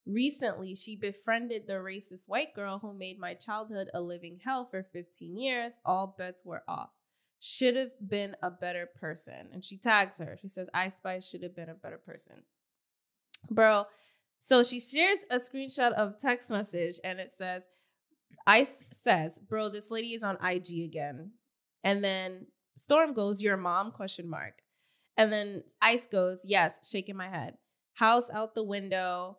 recently she befriended the racist white girl who made my childhood a living hell for 15 years, all bets were off. Should have been a better person. And she tags her. She says, Ice Spice should have been a better person. Bro, so she shares a screenshot of text message, and it says, Ice says, bro, this lady is on IG again. And then Storm goes, your mom, ? And then Ice goes, yes, shaking my head. House out the window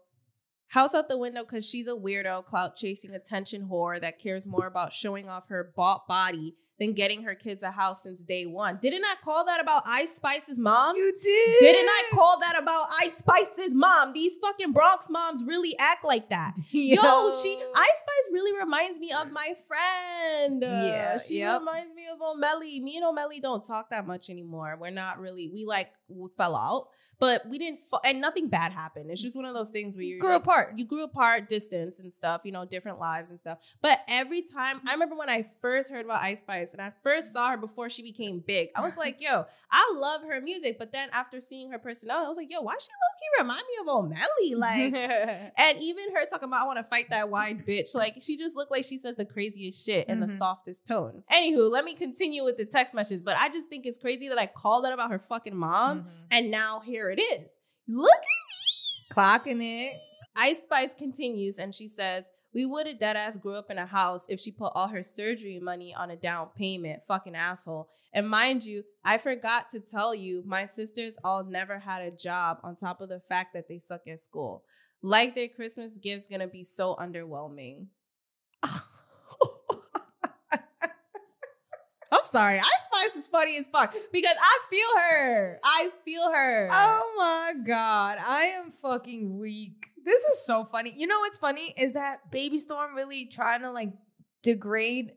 because she's a weirdo, clout chasing attention whore that cares more about showing off her bought body than getting her kids a house since day one. Didn't I call that about Ice Spice's mom? You did. Didn't I call that about Ice Spice's mom? These fucking Bronx moms really act like that. Yo, Ice Spice really reminds me of my friend. Yeah, she reminds me of O'Malley. Me and O'Malley don't talk that much anymore. We're not really, we fell out, but we didn't, and nothing bad happened. It's just one of those things where you grew apart. You grew apart, distance and stuff, you know, different lives and stuff. But every time, I remember when I first heard about Ice Spice and I first saw her before she became big, I was like, yo, I love her music. But then after seeing her personality, I was like, yo, why she low-key remind me of O'Malley? Like, and even her talking about, I want to fight that white bitch. Like, she just looked like she says the craziest shit in the softest tone. Anywho, let me continue with the text message. But I just think it's crazy that I called that about her fucking mom. And now here it is. Look at me. Clocking it. Ice Spice continues and she says, we would have deadass grew up in a house if she put all her surgery money on a down payment. Fucking asshole. And mind you, I forgot to tell you, my sisters all never had a job on top of the fact that they suck at school. Like their Christmas gift's gonna be so underwhelming. I'm I'm sorry. Ice Spice is funny as fuck because I feel her. Oh my God. I am fucking weak. This is so funny. You know what's funny is that Baby Storm really trying to like degrade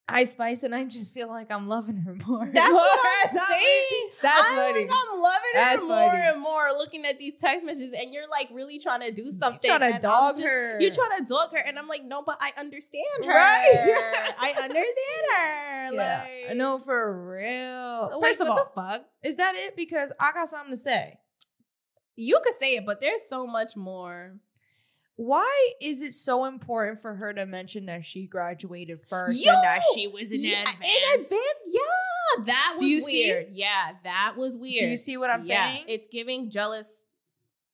Ice Spice, and I just feel like I'm loving her more. That's what I'm saying. That's I'm funny. like, I'm loving That's her more funny. and more, looking at these text messages, and you're like really trying to do something. You're trying to and dog her. You're trying to dog her, and I'm like, no, but I understand her. Right? I understand her. Yeah, Like, I know for real. Like, First of what all, the fuck? is that it? Because I got something to say. You could say it, but there's so much more. Why is it so important for her to mention that she graduated first Yo! and that she was in advance? In advance? Yeah, that was Do you weird. see? Yeah, that was weird. Do you see what I'm saying? It's giving jealous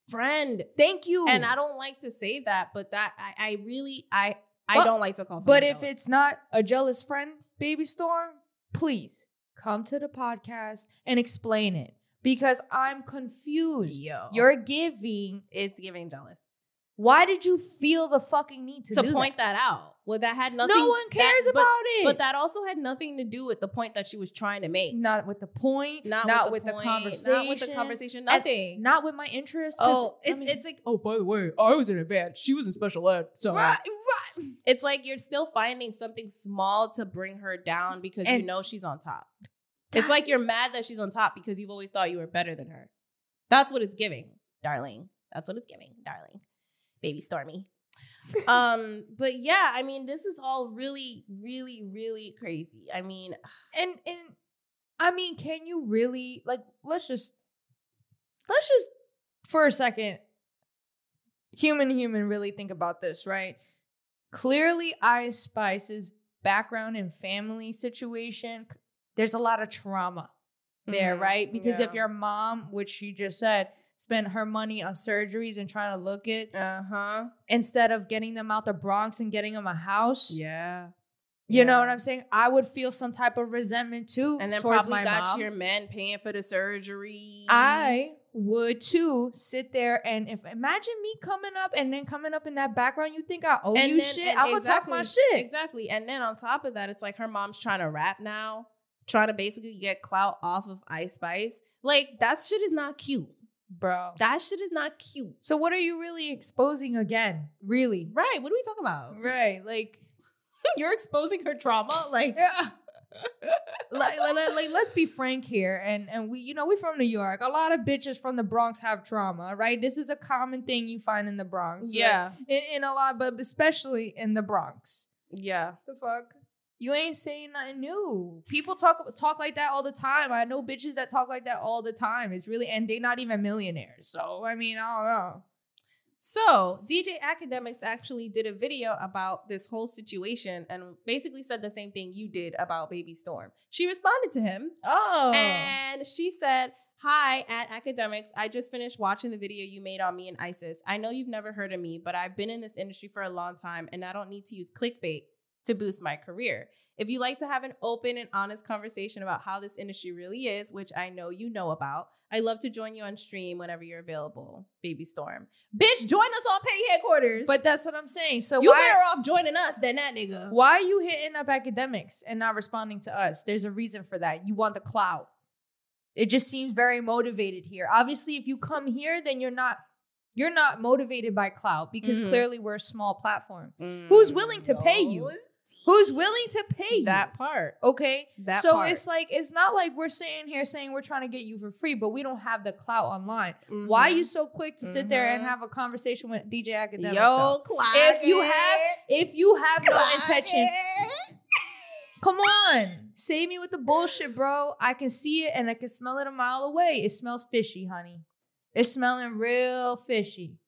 friend. Thank you. And I don't like to say that, but that I really But- don't like to call someone But if jealous. it's not a jealous friend, Baby Storm, please come to the podcast and explain it. Because I'm confused. Yo. You're giving. It's giving jealous. Why did you feel the fucking need to do point that out? Well, that had nothing. No one cares about it. But that also had nothing to do with the point that she was trying to make. Not with the point. Not with the conversation. Not with the conversation. Nothing. Not with my interest. Oh, it's like, oh, by the way, I was in advance. She was in special ed. So right. It's like you're still finding something small to bring her down because you know she's on top. It's like you're mad that she's on top because you've always thought you were better than her. That's what it's giving, darling. That's what it's giving, darling. Baby Stormy. But yeah, I mean, this is all really, really, really crazy. I mean, and I mean, can you really like let's just for a second human really think about this, right? Clearly Ice Spice's background and family situation, there's a lot of trauma there, right? Because if your mom, which she just said, spent her money on surgeries and trying to look it, instead of getting them out the Bronx and getting them a house. Yeah. You know what I'm saying? I would feel some type of resentment too. And then towards probably my got mom. your men paying for the surgery. I would too sit there and imagine me coming up and then coming up in that background, you think I owe you shit? I'm gonna talk my shit. Exactly. And then on top of that, it's like her mom's trying to rap now, trying to basically get clout off of Ice Spice. Like, that shit is not cute. Bro. That shit is not cute. So what are you really exposing again? Really? Right. What are we talking about? Right. Like, you're exposing her trauma? Like, yeah. like let's be frank here. And we, you know, we from New York. A lot of bitches from the Bronx have trauma, right? This is a common thing you find in the Bronx. Yeah. Like, in a lot, but especially in the Bronx. Yeah. The fuck? You ain't saying nothing new. People talk like that all the time. I know bitches that talk like that all the time. It's really, and they not even millionaires. So, I mean, I don't know. So, DJ Academics actually did a video about this whole situation and basically said the same thing you did about Baby Storm. She responded to him. Oh. And she said, "Hi, at Academics. I just finished watching the video you made on me and ISIS. I know you've never heard of me, but I've been in this industry for a long time and I don't need to use clickbait to boost my career. If you like to have an open and honest conversation about how this industry really is, which I know you know about, I'd love to join you on stream whenever you're available, Baby Storm." Bitch, join us on Petty Headquarters. But that's what I'm saying. So you better off joining us than that nigga. Why are you hitting up Academics and not responding to us? There's a reason for that. You want the clout. It just seems very motivated here. Obviously, if you come here, then you're not motivated by clout because clearly we're a small platform. Who's willing to pay you? Who's willing to pay you? That part. Okay? That so part. it's like, it's not like we're sitting here saying we're trying to get you for free, but we don't have the clout online. Why are you so quick to sit there and have a conversation with DJ Academics? Yo, clout. If you have no intention, come on. Save me with the bullshit, bro. I can see it and I can smell it a mile away. It smells fishy, honey. It's smelling real fishy.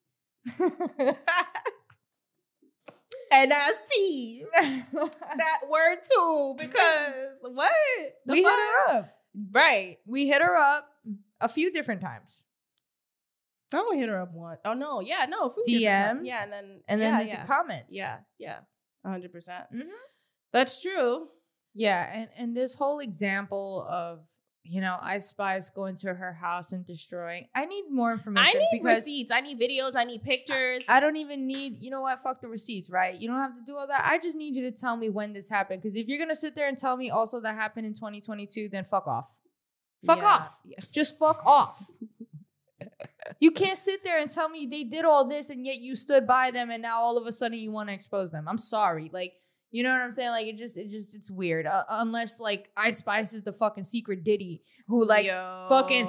And that's tea. That word too, because what? We hit her up. Right. We hit her up a few different times. I only hit her up once. Oh no, yeah, no, a few DMs. different times. Yeah, and then the comments. Yeah, 100%. That's true. Yeah, and this whole example of Ice Spice going to her house and destroying. I need more information. I need because receipts. I need videos. I need pictures. I don't even need, you know what? Fuck the receipts, right? You don't have to do all that. I just need you to tell me when this happened. Because if you're going to sit there and tell me also that happened in 2022, then fuck off. Fuck off. Yeah. Just fuck off. You can't sit there and tell me they did all this and yet you stood by them and now all of a sudden you want to expose them. I'm sorry. Like, you know what I'm saying? Like, it's weird. Unless, like, Ice Spice is the fucking secret Diddy who, like, fucking,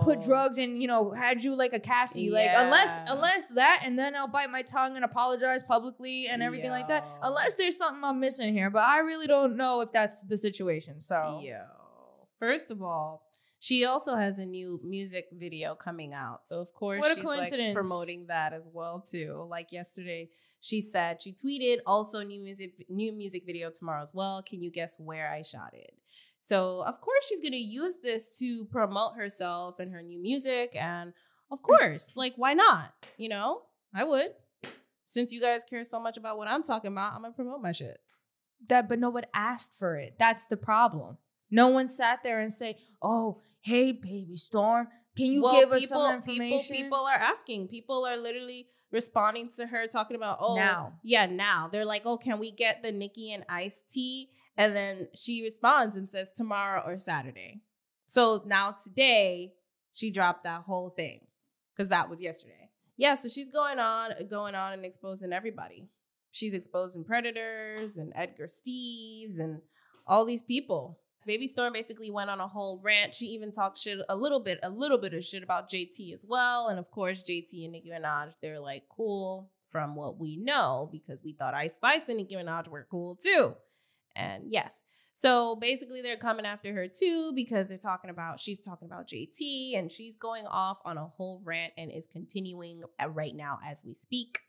put drugs and, had you like a Cassie. Yeah. Like, unless that, and then I'll bite my tongue and apologize publicly and everything like that. Unless there's something I'm missing here. But I really don't know if that's the situation. So, first of all, she also has a new music video coming out. So, of course, what a she's coincidence. Like promoting that as well, too. Like yesterday, she tweeted, also new music video tomorrow as well. Can you guess where I shot it? So, of course, she's going to use this to promote herself and her new music. And, of course, like, why not? I would. Since you guys care so much about what I'm talking about, I'm going to promote my shit. But no one asked for it. That's the problem. No one sat there and say, oh, hey, baby Storm, can you give us some information? People are asking. People are literally responding to her, talking about, now. They're like, oh, can we get the Nicki and Ice tea? And then she responds and says tomorrow or Saturday. So now today, she dropped that whole thing because that was yesterday. Yeah, so she's going on and exposing everybody. She's exposing Predators and Edgar Steves and all these people. Baby Storm basically went on a whole rant. She even talked shit, a little bit of shit about JT as well. And of course, JT and Nicki Minaj, they're like cool from what we know because we thought Ice Spice and Nicki Minaj were cool too. And yes. So basically they're coming after her too because she's talking about JT and she's going off on a whole rant and is continuing right now as we speak.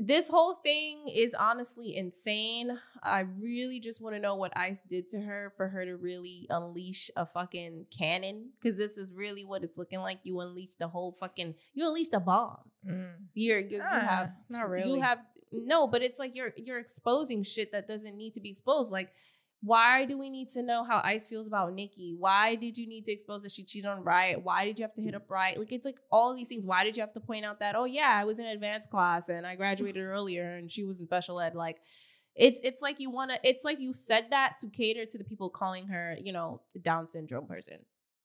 This whole thing is honestly insane. I really just want to know what Ice did to her for her to really unleash a fucking cannon. Because this is really what it's looking like. You unleashed you unleashed a bomb. But it's like you're exposing shit that doesn't need to be exposed. Like, why do we need to know how Ice feels about Nicki? Why did you need to expose that she cheated on Riot? Why did you have to hit up Riot? Like, it's like all of these things. Why did you have to point out that, oh yeah, I was in advanced class and I graduated earlier and she was in special ed? Like, it's like you said that to cater to the people calling her, Down syndrome person.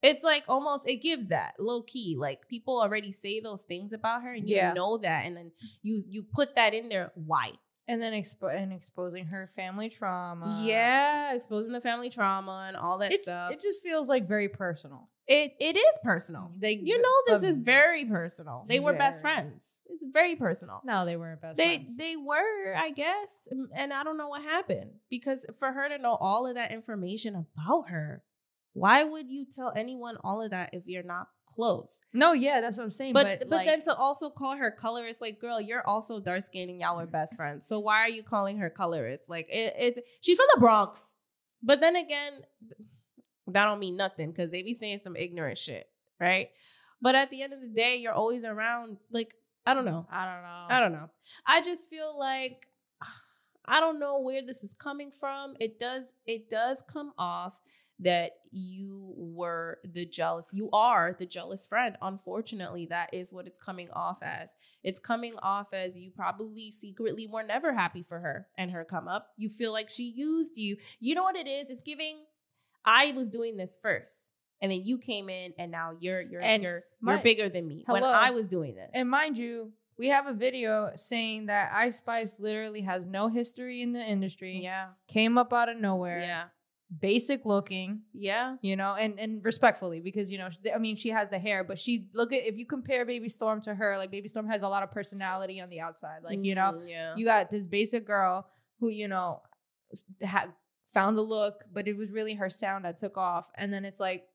It's like almost, it gives that low key. Like, people already say those things about her and you know that. And then you put that in there. Why? And then exposing her family trauma. Yeah, exposing the family trauma and all that stuff. It just feels like very personal. It is personal. This is very personal. They were best friends. It's very personal. No, they weren't best friends. They were, I guess. And I don't know what happened. Because for her to know all of that information about her, why would you tell anyone all of that if you're not close? No, yeah, that's what I'm saying. But then to also call her colorist, like, girl, you're also dark skinned and y'all are best friends. So why are you calling her colorist? Like, she's from the Bronx. But then again, that don't mean nothing because they be saying some ignorant shit, right? But at the end of the day, you're always around. Like, I don't know. I just feel like I don't know where this is coming from. It does come off that you are the jealous friend. Unfortunately, that is what it's coming off as. It's coming off as you probably secretly were never happy for her and her come up. You feel like she used you. You know what it is? It's giving, I was doing this first. And then you came in and now you're bigger than me when I was doing this. And mind you, we have a video saying that Ice Spice literally has no history in the industry. Yeah. Came up out of nowhere. Yeah. Basic looking, and respectfully, because she has the hair, but if you compare Baby Storm to her, like, Baby Storm has a lot of personality on the outside, like, you got this basic girl who found the look, but it was really her sound that took off. And then it's like,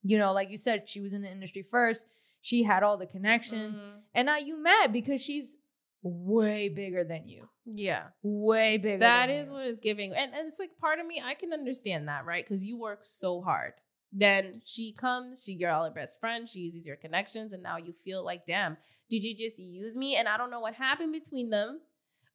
like you said, she was in the industry first, she had all the connections, and now you mad because she's way bigger than you. Yeah. Way bigger. That is what it's giving. And it's like, part of me, I can understand that, right? Because you work so hard. Then she comes, you're all her best friend, she uses your connections, and now you feel like, damn, did you just use me? And I don't know what happened between them,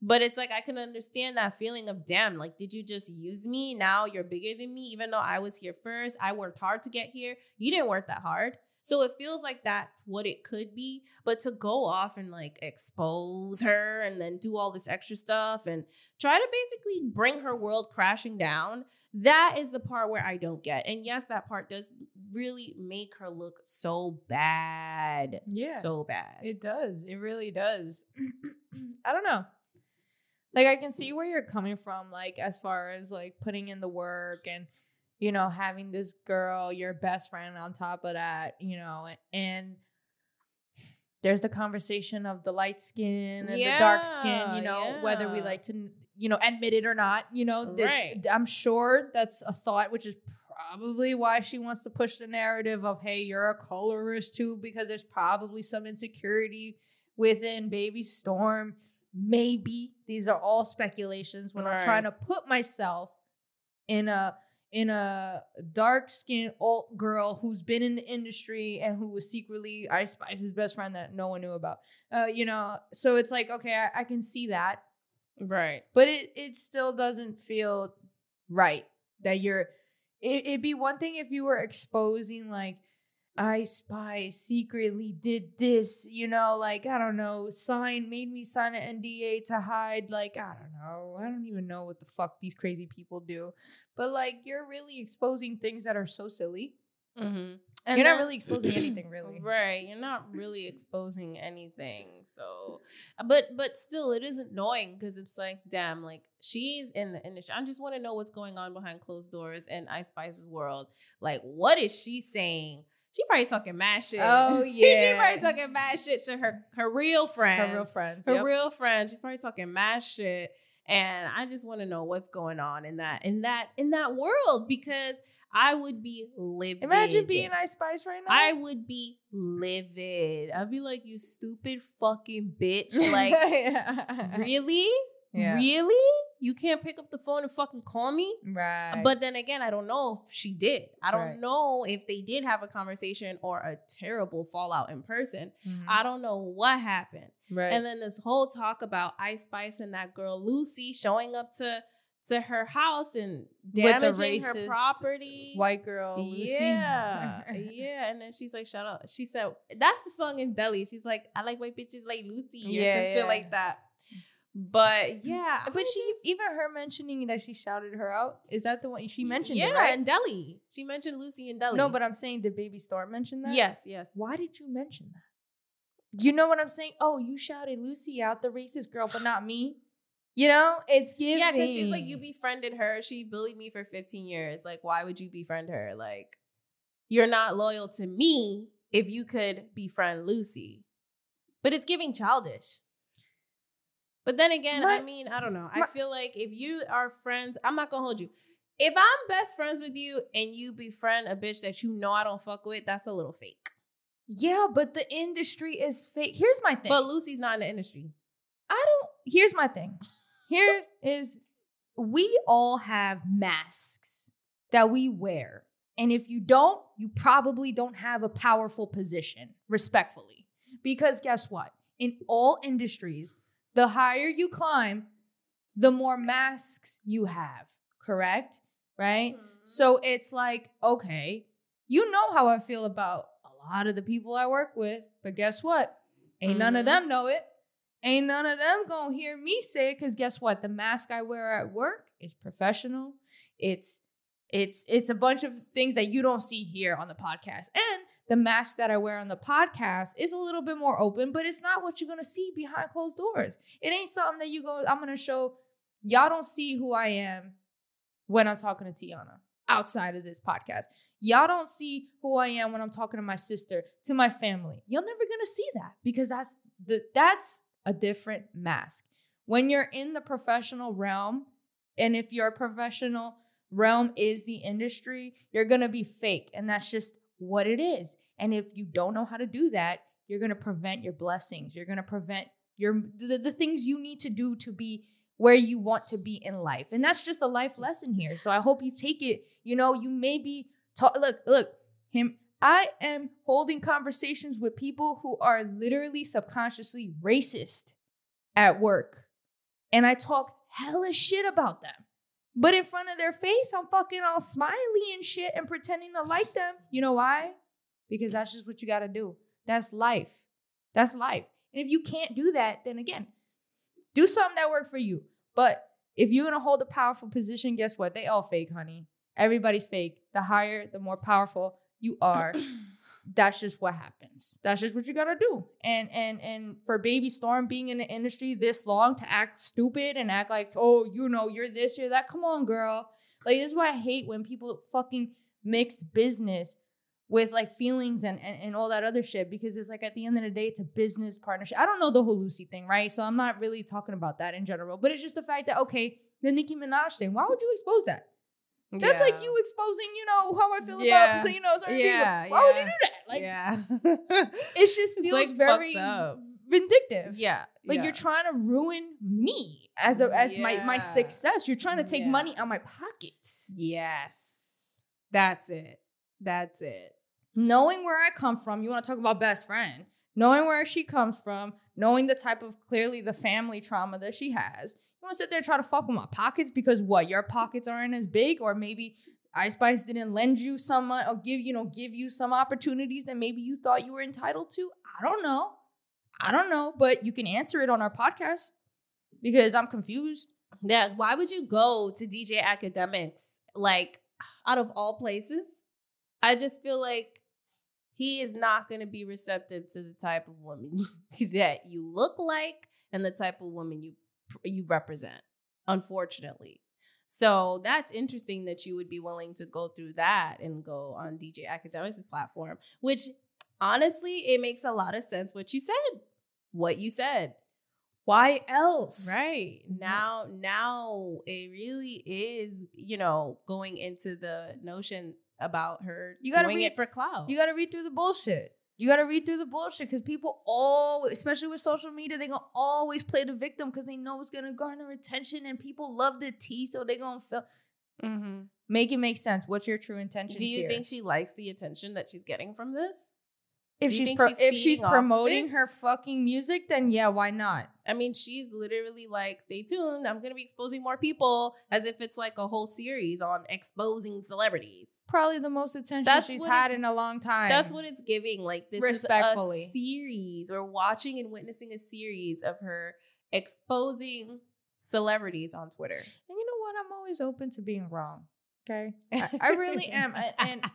But it's like, I can understand that feeling of, damn, like, did you just use me? Now you're bigger than me, even though I was here first. I worked hard to get here. You didn't work that hard. So it feels like that's what it could be. But to go off and like expose her and then do all this extra stuff and try to basically bring her world crashing down, that is the part where I don't get. And yes, that part does really make her look so bad. Yeah. So bad. It does. It really does. I don't know. Like, I can see where you're coming from, like, as far as like putting in the work and, you know, having this girl, your best friend on top of that, you know, and there's the conversation of the light skin and the dark skin, you know, whether we like to, you know, admit it or not, you know, I'm sure that's a thought, which is probably why she wants to push the narrative of, hey, you're a colorist too, because there's probably some insecurity within baby Storme. Maybe these are all speculations when I'm trying to put myself in a dark-skinned alt girl who's been in the industry and who was secretly Ice Spice's best friend that no one knew about. You know, so it's like, okay, I can see that. Right. But it still doesn't feel right that it'd be one thing if you were exposing like Ice Spice secretly did this, you know, like, I don't know, made me sign an NDA to hide, like, I don't know. I don't even know what the fuck these crazy people do. But, like, you're really exposing things that are so silly. Mm-hmm. And you're not really exposing anything, really. Right. You're not really exposing anything. So, but still, it is annoying because it's like, damn, like, she's in the industry. I just want to know what's going on behind closed doors in Ice Spice's world. Like, what is she saying? She probably talking mad shit. Oh, yeah. She probably talking mad shit to her real friends. Her real friends. Her real friends. She's probably talking mad shit. And I just want to know what's going on in that world, because I would be livid. Imagine being Ice Spice right now. I would be livid. I'd be like, you stupid fucking bitch. Like, really? Yeah. Really? You can't pick up the phone and fucking call me? Right. But then again, I don't know if she did. I don't know if they did have a conversation or a terrible fallout in person. Mm-hmm. I don't know what happened. Right. And then this whole talk about Ice Spice and that girl Lucy showing up to her house and damaging her property. White girl Lucy. Yeah. Yeah. And then she's like, shut up. She said, that's the song in Delhi. She's like, I like white bitches like Lucy or some shit like that. But yeah, but even her mentioning that she shouted her out, is that the one she mentioned? Yeah, it, right? In Delhi, she mentioned Lucy in Delhi. No, but I'm saying, did Baby Storme mention that? Yes. Why did you mention that? You know what I'm saying? Oh, you shouted Lucy out, the racist girl, but not me. You know, it's giving. Yeah, because she's like, you befriended her. She bullied me for 15 years. Like, why would you befriend her? Like, you're not loyal to me if you could befriend Lucy. But it's giving childish. But then again, I mean, I don't know. I feel like if you are friends, I'm not going to hold you. If I'm best friends with you and you befriend a bitch that you know I don't fuck with, that's a little fake. Yeah, but the industry is fake. Here's my thing. But Lucy's not in the industry. Here's my thing. Here is, we all have masks that we wear. And if you don't, you probably don't have a powerful position, respectfully. Because guess what? In all industries, the higher you climb, the more masks you have, correct? Right? Mm-hmm. So it's like, okay, you know how I feel about a lot of the people I work with, but guess what? Ain't none of them know it. Ain't none of them gonna hear me say it, because guess what? The mask I wear at work is professional. It's a bunch of things that you don't see here on the podcast. And the mask that I wear on the podcast is a little bit more open, but it's not what you're going to see behind closed doors. It ain't something that I'm going to show. Y'all don't see who I am when I'm talking to Tiana outside of this podcast. Y'all don't see who I am when I'm talking to my sister, to my family. You're never going to see that, because that's a different mask. When you're in the professional realm, and if your professional realm is the industry, you're going to be fake. And that's just what it is. And if you don't know how to do that, you're going to prevent your blessings. You're going to prevent the things you need to do to be where you want to be in life. And that's just a life lesson here. So I hope you take it. You know, you may be I am holding conversations with people who are literally subconsciously racist at work. and I talk hella shit about them. But in front of their face, I'm fucking all smiley and shit and pretending to like them. You know why? Because that's just what you got to do. That's life. That's life. And if you can't do that, then again, do something that worked for you. But if you're going to hold a powerful position, guess what? They all fake, honey. Everybody's fake. The higher, the more powerful you are. That's just what happens. That's just what you got to do. And for baby Storm being in the industry this long to act stupid and act like, oh, you know, you're this, you're that. Come on, girl. Like, this is why I hate when people fucking mix business with like feelings and all that other shit, because it's like at the end of the day, it's a business partnership. I don't know the whole Lucy thing, right? So I'm not really talking about that in general, but it's just the fact that, okay, the Nicki Minaj thing, why would you expose that? That's like you exposing, you know, how I feel about, so, you know, certain people. Why would you do that? Like, it just feels like very vindictive. Yeah. Like you're trying to ruin me as my success. You're trying to take money out my pockets. Yes. That's it. Knowing where I come from, you want to talk about best friend, knowing where she comes from, knowing the type of, clearly the family trauma that she has. You want to sit there and try to fuck with my pockets because what? Your pockets aren't as big, or maybe Ice Spice didn't lend you some or give you some opportunities that maybe you thought you were entitled to. I don't know, but you can answer it on our podcast because I'm confused. Yeah, why would you go to DJ Academics, like, out of all places? I just feel like he is not going to be receptive to the type of woman that you look like and the type of woman you represent, unfortunately. So that's interesting that you would be willing to go through that and go on DJ Academics' platform, which honestly, it makes a lot of sense what you said. Why else? Right. Now it really is, going into the notion about her doing it for clout. You got to read through the bullshit. Because people always, especially with social media, they're going to always play the victim because they know it's going to garner attention and people love the tea, so they're going to feel. Mm-hmm. Make it make sense. What's your true intention? Do you think she likes the attention that she's getting from this? If she's promoting her fucking music, then yeah, why not? I mean, she's literally like, stay tuned, I'm going to be exposing more people, as if it's like a whole series on exposing celebrities. Probably the most attention she's had in a long time. That's what it's giving. Like, this is a series. We're watching and witnessing a series of her exposing celebrities on Twitter. And you know what? I'm always open to being wrong. Okay? I really am. And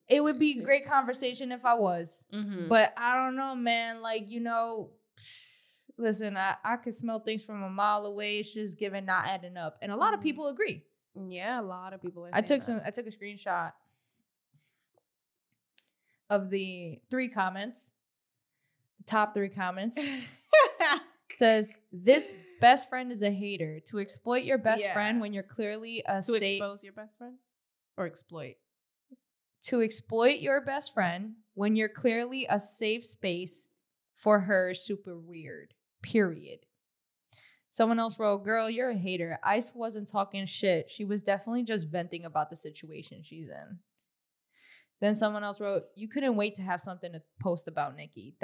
it would be a great conversation if I was. Mm-hmm. But I don't know, man. Like, listen, I could smell things from a mile away. It's just given not adding up. And a lot of people agree. Yeah, a lot of people are I took a screenshot of the 3 comments. The top 3 comments. Says, this best friend is a hater. To exploit your best friend when you're clearly a To expose your best friend? Or exploit? To exploit your best friend when you're clearly a safe space for her is super weird. Period. Someone else wrote, girl, you're a hater. Ice wasn't talking shit. She was definitely just venting about the situation she's in. Then someone else wrote, you couldn't wait to have something to post about Nicki, ...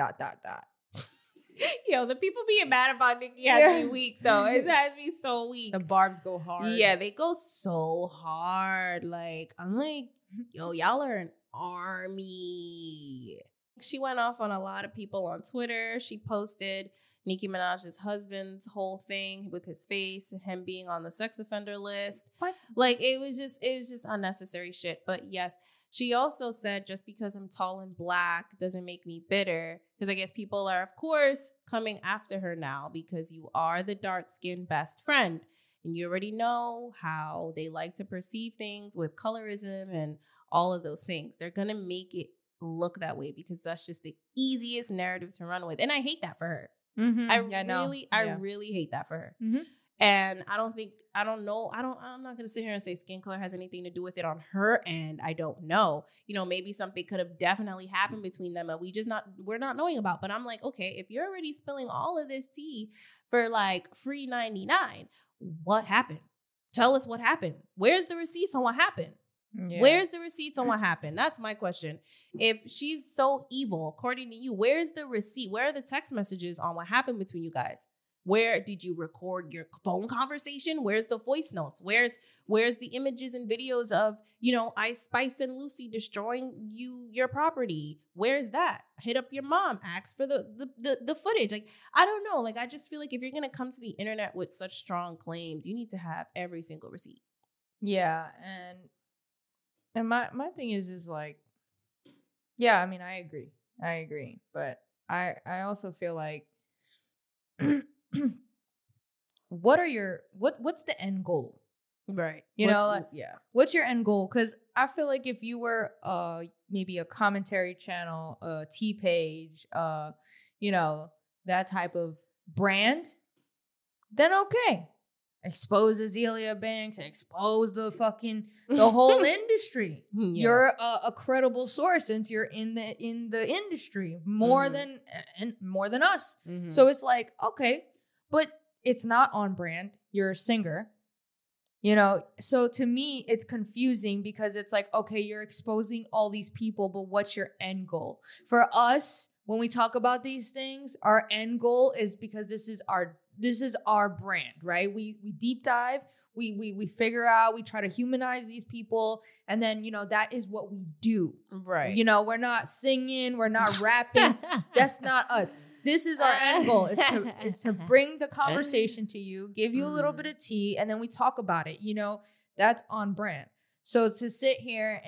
Yo, the people being mad about Nicki has me weak, though. It has me so weak. The barbs go hard. Yeah, they go so hard. Like, I'm like, yo, y'all are an army. She went off on a lot of people on Twitter. She posted Nicki Minaj's husband's whole thing with his face and him being on the sex offender list. What? Like, it was just unnecessary shit. But yes, she also said, just because I'm tall and black doesn't make me bitter. Because I guess people are, of course, coming after her now because you are the dark-skinned best friend. And you already know how they like to perceive things with colorism and all of those things. They're going to make it look that way because that's just the easiest narrative to run with. And I hate that for her. Mm-hmm. I really hate that for her. Mm-hmm. And I'm not going to sit here and say skin color has anything to do with it on her end. I don't know. Maybe something could have definitely happened between them that we're not knowing about. But I'm like, okay, if you're already spilling all of this tea for like free 99, what happened? Tell us what happened. Where's the receipts on what happened? Yeah. Where's the receipts on what happened? That's my question. If she's so evil, according to you, where's the receipt? Where are the text messages on what happened between you guys? Where did you record your phone conversation? Where's the voice notes? Where's the images and videos of, Ice Spice and Lucy destroying your property? Where's that? Hit up your mom, ask for the footage. Like, I don't know. Like, I just feel like if you're going to come to the internet with such strong claims, you need to have every single receipt. Yeah. And my thing is like, yeah, I mean, I agree. But I also feel like, what's the end goal? Right. What's your end goal? Because I feel like if you were maybe a commentary channel, a T page, that type of brand, then okay. Expose Azealia Banks, expose the whole industry. Yeah. You're a credible source since you're in the industry more than us. Mm-hmm. So it's like, okay, but it's not on brand. You're a singer. So to me, it's confusing because it's like, okay, you're exposing all these people, but what's your end goal? For us, when we talk about these things, our end goal is because this is our brand, right? We deep dive, we figure out, we try to humanize these people, and then that is what we do. Right. We're not singing, we're not rapping. That's not us. This is our end goal, is to bring the conversation to you, give you a little bit of tea, and then we talk about it. That's on brand. So to sit here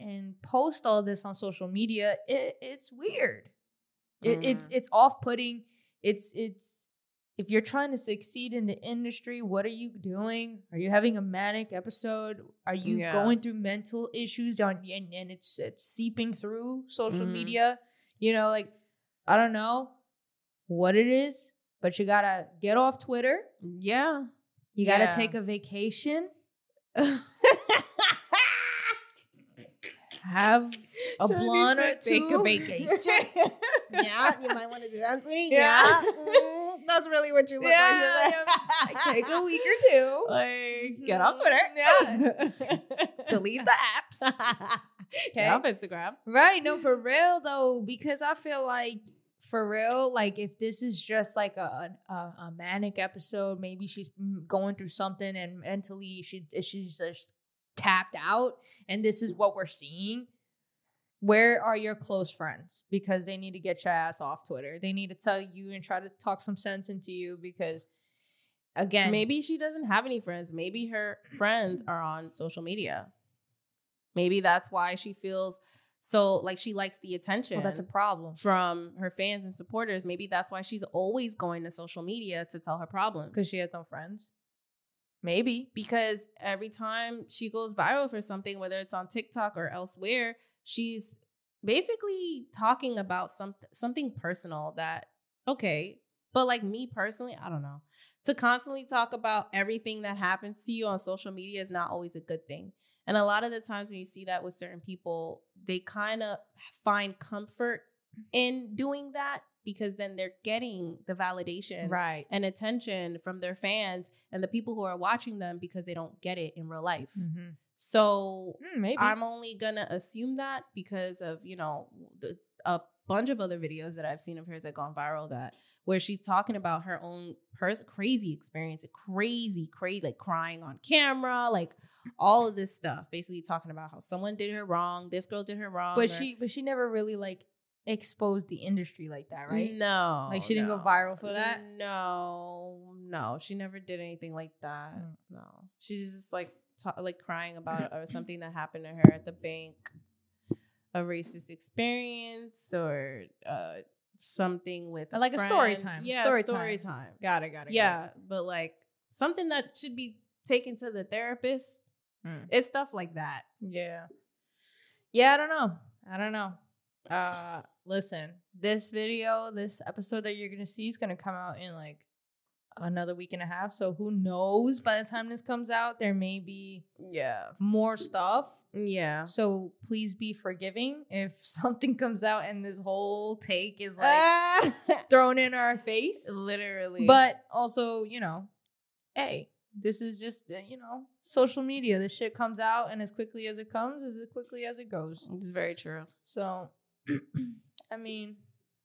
and post all this on social media, it's weird. It's off-putting. It's if you're trying to succeed in the industry, what are you doing? Are you having a manic episode? Are you going through mental issues and it's seeping through social media? Like, I don't know what it is, but you gotta get off Twitter. Yeah. You gotta take a vacation. Have a blunt or two. Take a vacation. Yeah, you might want to do that, sweetie. Yeah. That's really what you look like. Like, take a week or two. Like, get off Twitter. Yeah. Delete the apps. Get off Instagram. Right. No, for real, though, because I feel like, for real, like, if this is just like a manic episode, maybe she's going through something and mentally she's just tapped out, and this is what we're seeing. Where are your close friends? Because they need to get your ass off Twitter. They need to tell you and try to talk some sense into you, because, again, maybe she doesn't have any friends. Maybe her friends are on social media. Maybe that's why she feels so like she likes the attention. Well, that's a problem. From her fans and supporters. Maybe that's why she's always going to social media to tell her problems. Because she has no friends. Maybe. Because every time she goes viral for something, whether it's on TikTok or elsewhere, she's basically talking about something personal that, okay, but like me personally, I don't know. To constantly talk about everything that happens to you on social media is not always a good thing. And a lot of the times when you see that with certain people, they kind of find comfort in doing that, because then they're getting the validation and attention from their fans and the people who are watching them, because they don't get it in real life. Mm-hmm. So maybe I'm only going to assume that because of, a bunch of other videos that I've seen of hers that gone viral, where she's talking about her own crazy experience, crazy, like crying on camera, like all of this stuff, basically talking about how someone did her wrong. This girl did her wrong. But she never really like exposed the industry like that, right? No. Like she didn't go viral for that? No. She never did anything like that. No. She's just like crying about or something that happened to her at the bank, a racist experience, or something with like a story time. Yeah, story time. Got it. Yeah, but like something that should be taken to the therapist. It's stuff like that. Yeah, I don't know. Listen, this episode that you're gonna see is gonna come out in like another week and a half. So who knows? By the time this comes out, there may be more stuff. Yeah. So please be forgiving if something comes out and this whole take is like thrown in our face. Literally. But also, hey, this is just, social media. This shit comes out, and as quickly as it comes, as quickly as it goes. It's very true. So, I mean,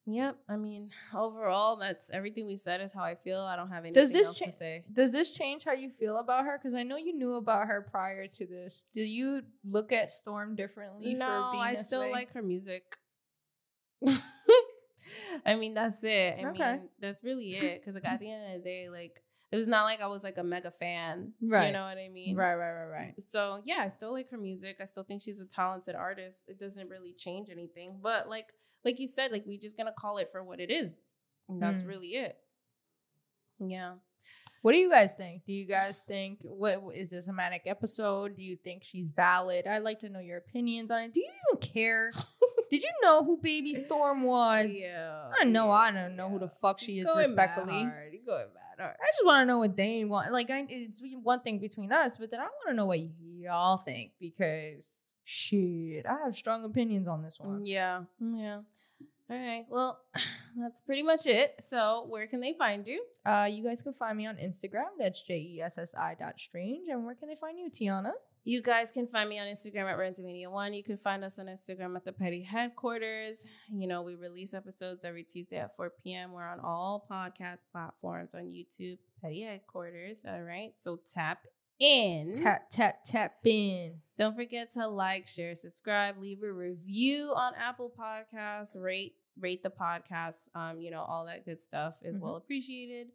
Yep. I mean, overall, that's everything we said is how I feel. I don't have anything else to say. Does this change how you feel about her? Because I know you knew about her prior to this. Do you look at Storm differently for being I this still way? like her music. I mean, that's it. I mean, that's really it. Because like at the end of the day, like it was not like I was like a mega fan. Right. You know what I mean? Right. So yeah, I still like her music. I still think she's a talented artist. It doesn't really change anything. But like you said, like we just gonna call it for what it is. And that's really it. Yeah. What do you guys think? Do you guys think, what is this a manic episode? Do you think she's valid? I'd like to know your opinions on it. Do you even care? Did you know who Baby Storm was? Yeah. I don't know who the fuck she is, respectfully. You're going mad hard. I just want to know what they want. Like, it's one thing between us, but then I want to know what y'all think, because shit, I have strong opinions on this one. Yeah. All right. Well, that's pretty much it. So where can they find you? You guys can find me on Instagram. That's JESSI.strange. And where can they find you, Tiana? You guys can find me on Instagram at Randomania1. You can find us on Instagram at the Petty Headquarters. You know, we release episodes every Tuesday at 4 p.m. We're on all podcast platforms on YouTube, Petty Headquarters. All right. So tap in. Tap in. Don't forget to like, share, subscribe, leave a review on Apple Podcasts, rate the podcast. You know, all that good stuff is well appreciated.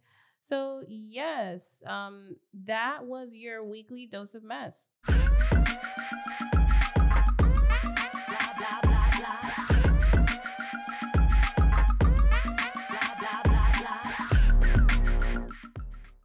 So yes, that was your weekly dose of mess.